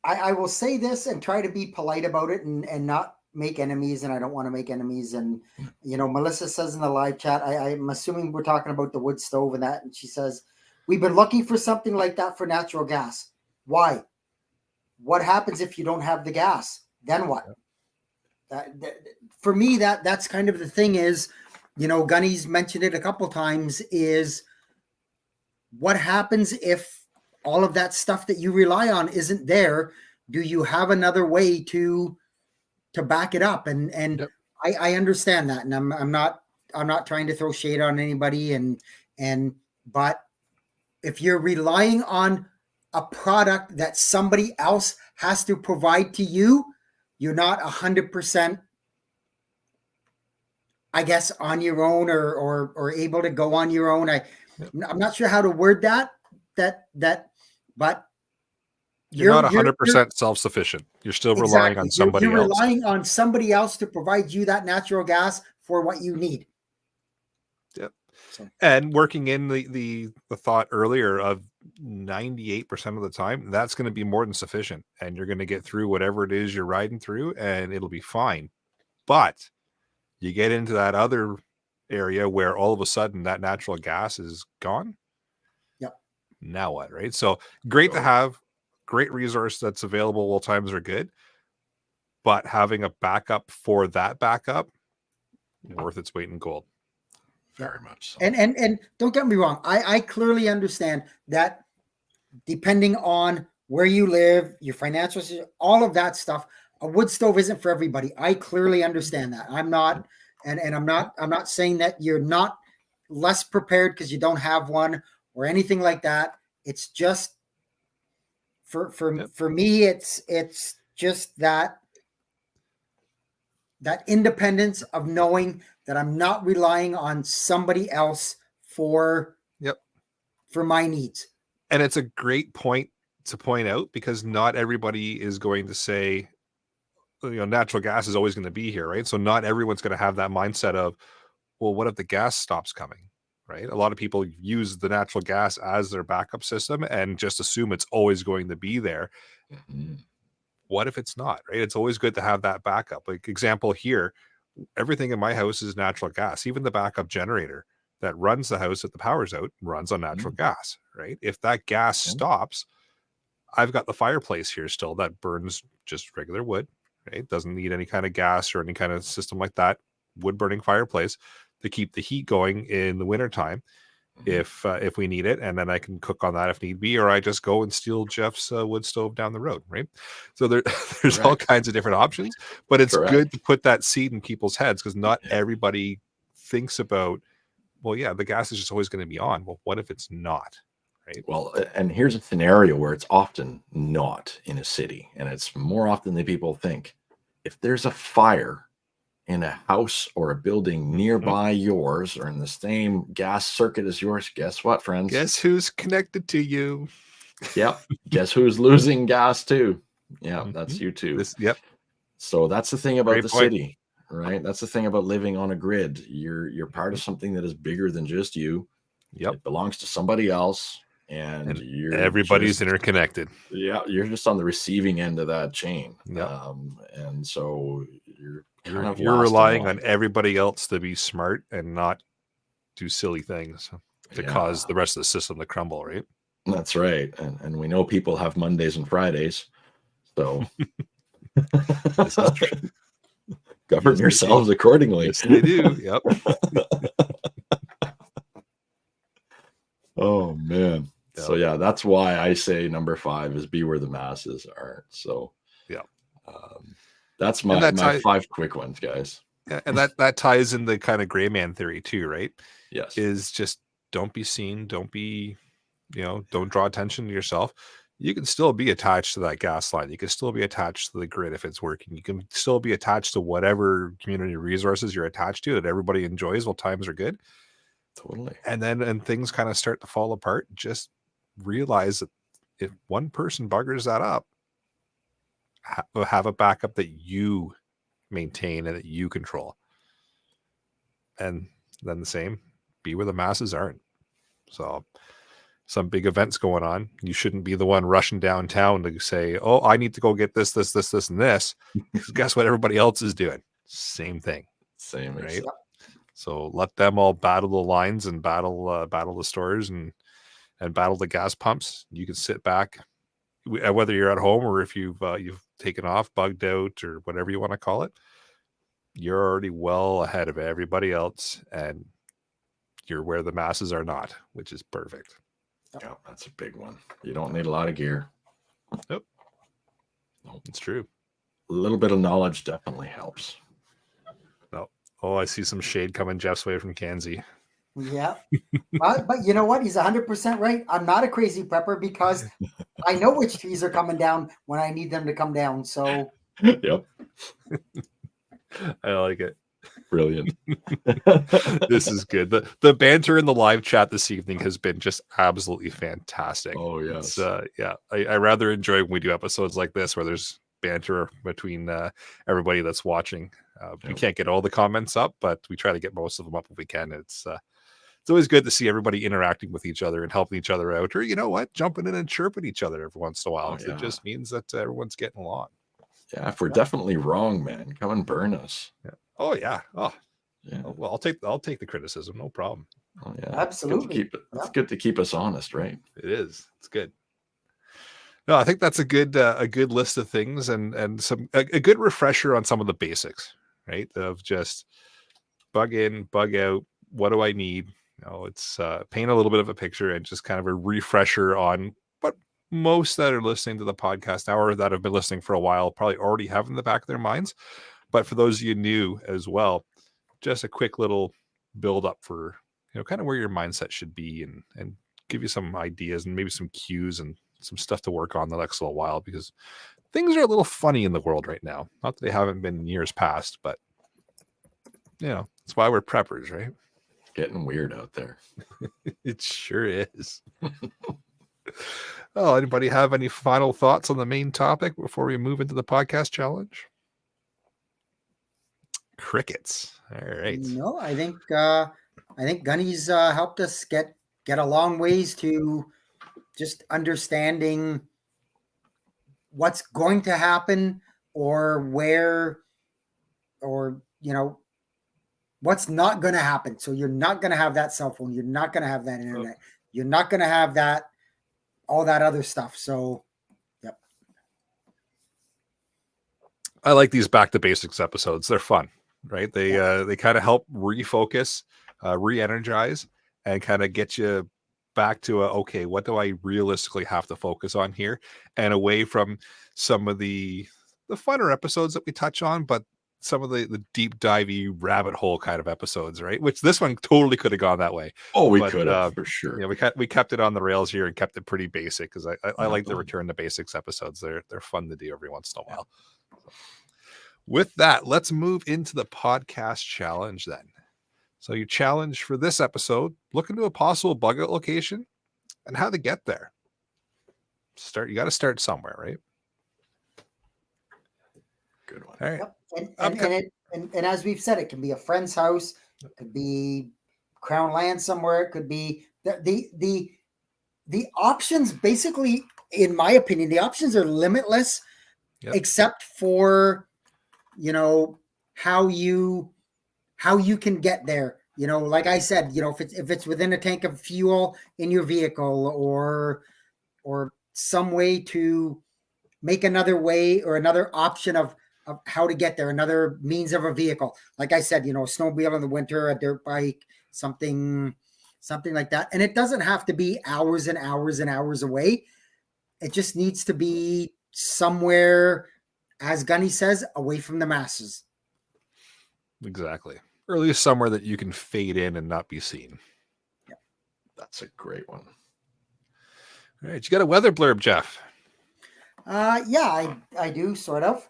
[SPEAKER 2] I will say this and try to be polite about it and not make enemies, and I don't want to make enemies. And, you know, Melissa says in the live chat, I'm assuming we're talking about the wood stove and that, and she says, we've been looking for something like that for natural gas. Why? What happens if you don't have the gas? Then what? For me, that's kind of the thing is, you know, Gunny's mentioned it a couple times, is what happens if all of that stuff that you rely on isn't there? Do you have another way to back it up? And yep. I understand that, and I'm not trying to throw shade on anybody, but if you're relying on a product that somebody else has to provide to you, you're not 100% I guess, on your own or able to go on your own.
[SPEAKER 1] Yep.
[SPEAKER 2] I'm not sure how to word that, but
[SPEAKER 1] You're not 100% self-sufficient. You're still relying on somebody
[SPEAKER 2] you're
[SPEAKER 1] else.
[SPEAKER 2] relying on somebody else to provide you that natural gas for what you need.
[SPEAKER 1] Yep.
[SPEAKER 2] So,
[SPEAKER 1] And working in the thought earlier of 98% of the time, that's going to be more than sufficient. And you're going to get through whatever it is you're riding through, and it'll be fine. But you get into that other area where all of a sudden that natural gas is gone.
[SPEAKER 2] yep.
[SPEAKER 1] Now what, right? So great to have, great resource that's available while times are good. But having a backup for that backup, worth its weight in gold.
[SPEAKER 3] Very much so.
[SPEAKER 2] And don't get me wrong. I clearly understand that depending on where you live, your financial, all of that stuff, a wood stove isn't for everybody. I clearly understand that. I'm not saying that you're not less prepared because you don't have one or anything like that. It's just for me, it's just that independence of knowing that I'm not relying on somebody else for my needs.
[SPEAKER 1] And it's a great point to point out, because not everybody is going to say, natural gas is always going to be here, right? So not everyone's going to have that mindset of, well, what if the gas stops coming, right? A lot of people use the natural gas as their backup system and just assume it's always going to be there.
[SPEAKER 3] Mm-hmm.
[SPEAKER 1] What if it's not, right? It's always good to have that backup. Like example here, everything in my house is natural gas. Even the backup generator that runs the house if the power's out runs on natural gas, right? If that gas stops, I've got the fireplace here still that burns just regular wood, right? Doesn't need any kind of gas or any kind of system like that. Wood burning fireplace to keep the heat going in the wintertime if we need it. And then I can cook on that if need be, or I just go and steal Jeff's wood stove down the road, right? So there's all kinds of different options, but it's good to put that seed in people's heads, because not everybody thinks about, well, yeah, the gas is just always going to be on. Well, what if it's not? Right?
[SPEAKER 3] Well, and here's a scenario where it's often not in a city, and it's more often than people think. If there's a fire in a house or a building nearby yours, or in the same gas circuit as yours, guess what, friends?
[SPEAKER 1] Guess who's connected to you?
[SPEAKER 3] Yep. Guess who's losing gas too? Yeah, that's you too. So that's the thing about the city, right? That's the thing about living on a grid. You're part of something that is bigger than just you. It belongs to somebody else, and
[SPEAKER 1] everybody's interconnected.
[SPEAKER 3] Yeah, you're just on the receiving end of that chain. And so you're
[SPEAKER 1] relying on everybody else to be smart and not do silly things to cause the rest of the system to crumble, right?
[SPEAKER 3] That's right. And we know people have Mondays and Fridays, so
[SPEAKER 1] this is true.
[SPEAKER 3] Govern yourselves accordingly.
[SPEAKER 1] Yes, they do. Yep.
[SPEAKER 3] Oh man. So yeah, that's why I say number 5 is be where the masses aren't. So that's my 5 quick ones, guys.
[SPEAKER 1] Yeah, and that ties in the kind of gray man theory too, right?
[SPEAKER 3] Yes.
[SPEAKER 1] Is just don't be seen, don't be, don't draw attention to yourself. You can still be attached to that gas line. You can still be attached to the grid if it's working. You can still be attached to whatever community resources you're attached to that everybody enjoys while times are good.
[SPEAKER 3] Totally.
[SPEAKER 1] And then things kind of start to fall apart. Just realize that if one person buggers that up, have a backup that you maintain and that you control. And then the same, be where the masses aren't. So some big events going on, you shouldn't be the one rushing downtown to say, oh, I need to go get this, and this. Because guess what everybody else is doing? Same thing.
[SPEAKER 3] Same,
[SPEAKER 1] right? So let them all battle the lines and battle the stores and battle the gas pumps. You can sit back, whether you're at home or if you've taken off, bugged out, or whatever you want to call it. You're already well ahead of everybody else, and you're where the masses are not, which is perfect.
[SPEAKER 3] Yeah, that's a big one. You don't need a lot of gear.
[SPEAKER 1] Nope. It's true.
[SPEAKER 3] A little bit of knowledge definitely helps.
[SPEAKER 1] No. Oh, I see some shade coming Jeff's way from Kanzi.
[SPEAKER 2] Yeah. But you know what? He's 100% right. I'm not a crazy prepper because I know which trees are coming down when I need them to come down. So.
[SPEAKER 3] Yep.
[SPEAKER 1] I like it.
[SPEAKER 3] Brilliant.
[SPEAKER 1] This is good. The banter in the live chat this evening has been just absolutely fantastic.
[SPEAKER 3] Oh, yes.
[SPEAKER 1] Yeah, I rather enjoy when we do episodes like this where there's banter between everybody that's watching. We can't get all the comments up, but we try to get most of them up if we can. It's always good to see everybody interacting with each other and helping each other out, or you know what, jumping in and chirping each other every once in a while. It just means that everyone's getting along.
[SPEAKER 3] Yeah, if we're definitely wrong, man, come and burn us.
[SPEAKER 1] Yeah. Oh yeah. Oh
[SPEAKER 3] yeah.
[SPEAKER 1] Well, I'll take the criticism, no problem.
[SPEAKER 3] Oh yeah,
[SPEAKER 2] absolutely.
[SPEAKER 3] It's good to keep us honest, right?
[SPEAKER 1] It is. It's good. No, I think that's a good list of things, and a good refresher on some of the basics, right? Of just bug in, bug out. What do I need? It's paint a little bit of a picture and just kind of a refresher on what most that are listening to the podcast now or that have been listening for a while probably already have in the back of their minds. But for those of you new as well, just a quick little build up for, kind of where your mindset should be and give you some ideas and maybe some cues and some stuff to work on the next little while, because things are a little funny in the world right now. Not that they haven't been in years past, but that's why we're preppers, right?
[SPEAKER 3] Getting weird out there.
[SPEAKER 1] It sure is. Oh, anybody have any final thoughts on the main topic before we move into the podcast challenge? Crickets. All right.
[SPEAKER 2] No, I think Gunny's helped us get a long ways to just understanding what's going to happen or where, or what's not going to happen. So you're not going to have that cell phone. You're not going to have that internet. You're not going to have that, all that other stuff. So, yep.
[SPEAKER 1] I like these back to basics episodes. They're fun, right? They kind of help refocus, re-energize, and kind of get you back to okay, what do I realistically have to focus on here, and away from some of the funner episodes that we touch on, but some of the deep divey rabbit hole kind of episodes, right? Which this one totally could have gone that way.
[SPEAKER 3] Oh, we could have for sure.
[SPEAKER 1] We kept it on the rails here and kept it pretty basic because I like the return to basics episodes. They're fun to do every once in a while. With that, let's move into the podcast challenge then. So your challenge for this episode: look into a possible bug out location and how to get there. You got to start somewhere, right?
[SPEAKER 3] Good one.
[SPEAKER 1] All right.
[SPEAKER 2] Yep. And as we've said, it can be a friend's house, it could be Crown land somewhere, it could be the options. Basically, in my opinion, the options are limitless, except for how you can get there. Like I said, if it's within a tank of fuel in your vehicle, or some way to make another way or another option of how to get there, another means of a vehicle. Like I said, a snowmobile in the winter, a dirt bike, something like that. And it doesn't have to be hours and hours and hours away. It just needs to be somewhere, as Gunny says, away from the masses.
[SPEAKER 1] Exactly. Or at least somewhere that you can fade in and not be seen.
[SPEAKER 2] Yeah.
[SPEAKER 3] That's a great one.
[SPEAKER 1] All right. You got a weather blurb, Jeff?
[SPEAKER 2] Yeah, I do, sort of.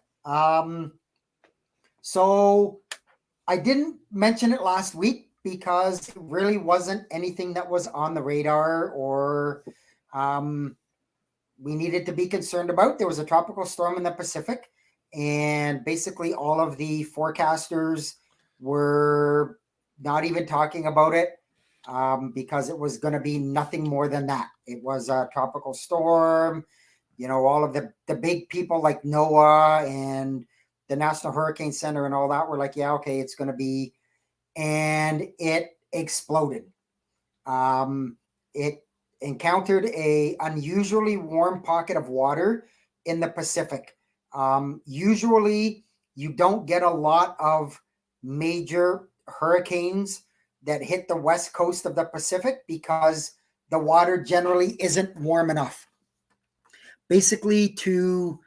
[SPEAKER 2] So I didn't mention it last week because it really wasn't anything that was on the radar or we needed to be concerned about. There was a tropical storm in the Pacific, and basically all of the forecasters were not even talking about it because it was going to be nothing more than that. It was a tropical storm. All of the big people like NOAA and the National Hurricane Center and all that were like, yeah, okay, it's going to be, and it exploded. It encountered a unusually warm pocket of water in the Pacific. Usually you don't get a lot of major hurricanes that hit the west coast of the Pacific because the water generally isn't warm enough. Basically, to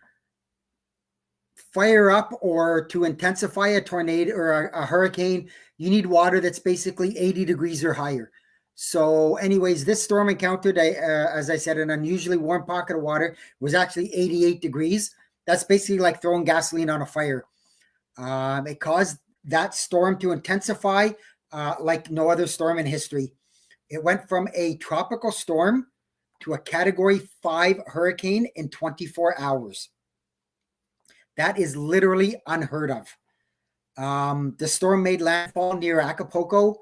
[SPEAKER 2] fire up or to intensify a tornado or a hurricane, you need water that's basically 80 degrees or higher. So anyways, this storm encountered, as I said, an unusually warm pocket of water. It was actually 88 degrees. That's basically like throwing gasoline on a fire. It caused that storm to intensify like no other storm in history. It went from a tropical storm to a Category 5 hurricane in 24 hours. That is literally unheard of. The storm made landfall near Acapulco.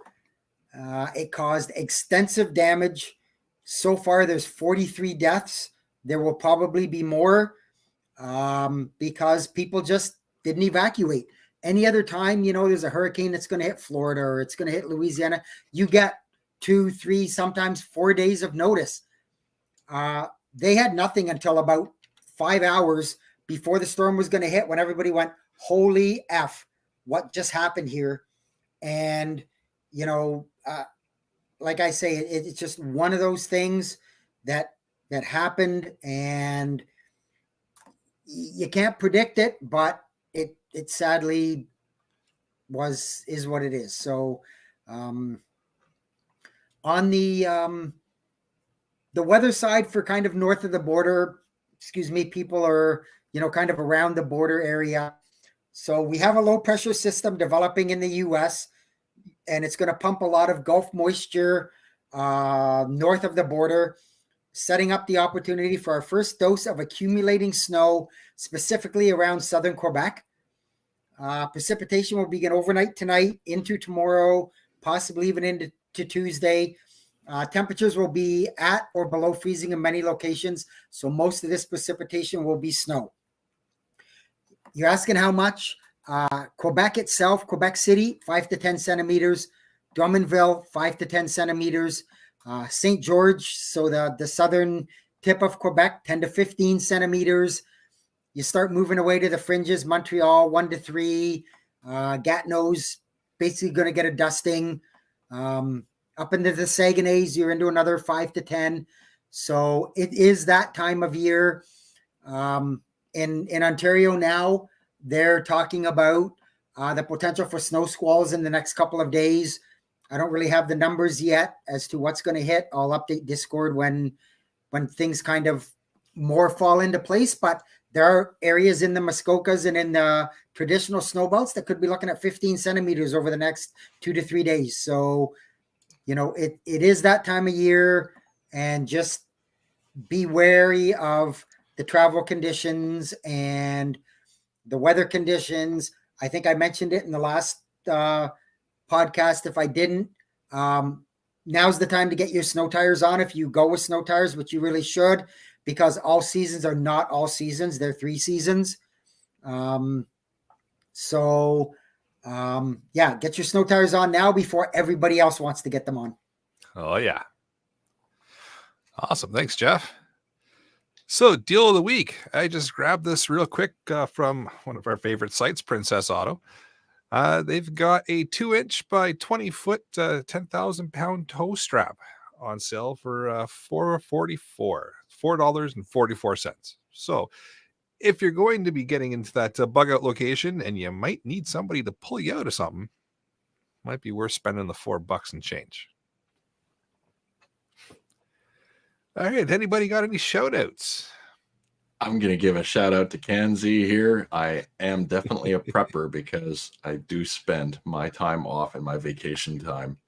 [SPEAKER 2] It caused extensive damage. So far, there's 43 deaths. There will probably be more because people just didn't evacuate. Any other time, there's a hurricane that's going to hit Florida or it's going to hit Louisiana, you get 2, 3, sometimes 4 days of notice. They had nothing until about 5 hours before the storm was going to hit, when everybody went, holy F, what just happened here? And, like I say, it's just one of those things that happened, and you can't predict it, but it sadly is what it is. So on the weather side, for kind of north of the border, people are, kind of around the border area. So we have a low pressure system developing in the US, and it's going to pump a lot of Gulf moisture north of the border, setting up the opportunity for our first dose of accumulating snow, specifically around southern Quebec. Precipitation will begin overnight tonight into tomorrow, possibly even into Tuesday. Temperatures will be at or below freezing in many locations, so most of this precipitation will be snow. You're asking how much? Quebec itself, Quebec City, 5 to 10 centimeters. Drummondville, 5 to 10 centimeters. St. George, so the southern tip of Quebec, 10 to 15 centimeters. You start moving away to the fringes, Montreal, 1 to 3. Gatineau's basically going to get a dusting. Up into the Saguenays, you're into another 5 to 10. So it is that time of year. In Ontario now, they're talking about the potential for snow squalls in the next couple of days. I don't really have the numbers yet as to what's going to hit. I'll update Discord when things kind of more fall into place. But there are areas in the Muskokas and in the traditional snow belts that could be looking at 15 centimeters over the next 2 to 3 days. So, it is that time of year, and just be wary of the travel conditions and the weather conditions. I think I mentioned it in the last podcast. If I didn't, now's the time to get your snow tires on. If you go with snow tires, which you really should, because all seasons are not all seasons. They're 3 seasons. Get your snow tires on now before everybody else wants to get them on.
[SPEAKER 1] Oh, yeah. Awesome. Thanks, Jeff. So, deal of the week. I just grabbed this real quick from one of our favorite sites, Princess Auto. They've got a 2-inch by 20-foot, 10,000-pound tow strap on sale for $4.44. So, if you're going to be getting into that bug out location and you might need somebody to pull you out of something, might be worth spending the $4 and change. All right. Anybody got any shout outs?
[SPEAKER 3] I'm going to give a shout out to Kanzi here. I am definitely a prepper because I do spend my time off and my vacation time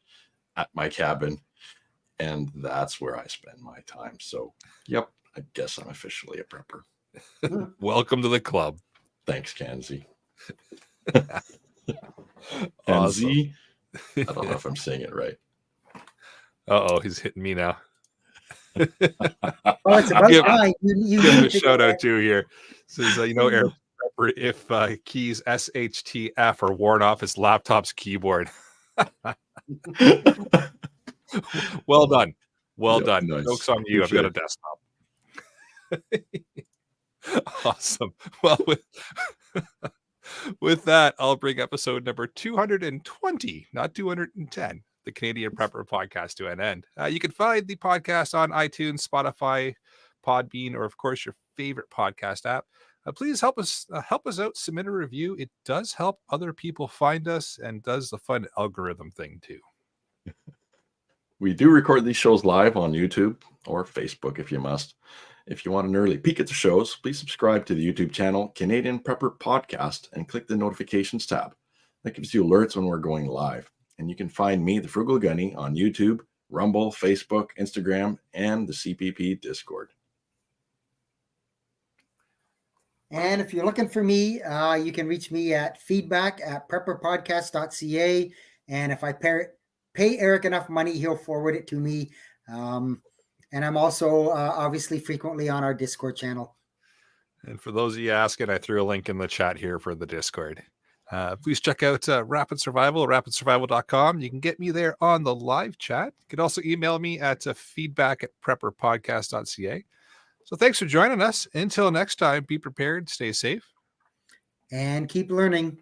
[SPEAKER 3] at my cabin, and that's where I spend my time. So, yep, I guess I'm officially a prepper.
[SPEAKER 1] Welcome to the club.
[SPEAKER 3] Thanks, Kanzi.
[SPEAKER 1] Awesome.
[SPEAKER 3] Kanzi? I don't know if I'm saying it right.
[SPEAKER 1] Uh-oh, he's hitting me now.
[SPEAKER 2] It's about time. You
[SPEAKER 1] give him a shout out too here. Says, Eric Pepper, if keys SHTF are worn off his laptop's keyboard. Well done. Done.
[SPEAKER 3] Nice.
[SPEAKER 1] Joke's on you. I've got a desktop. Awesome. Well, with that, I'll bring episode number 220, not 210. The Canadian Prepper Podcast to an end. You can find the podcast on iTunes, Spotify, Podbean, or of course your favorite podcast app. Please help us out. Submit a review. It does help other people find us and does the fun algorithm thing too.
[SPEAKER 3] We do record these shows live on YouTube or Facebook if you must. If you want an early peek at the shows, please subscribe to the YouTube channel Canadian Prepper Podcast and click the notifications tab. that gives you alerts when we're going live. And you can find me, the Frugal Gunny, on YouTube, Rumble, Facebook, Instagram, and the CPP Discord.
[SPEAKER 2] And if you're looking for me, you can reach me at feedback@prepperpodcast.ca. And if I pay Eric enough money, he'll forward it to me. And I'm also obviously frequently on our Discord channel.
[SPEAKER 1] And for those of you asking, I threw a link in the chat here for the Discord. Please check out Rapid Survival, rapidsurvival.com. You can get me there on the live chat. You can also email me at feedback@prepperpodcast.ca. So thanks for joining us. Until next time, be prepared, stay safe,
[SPEAKER 2] and keep learning.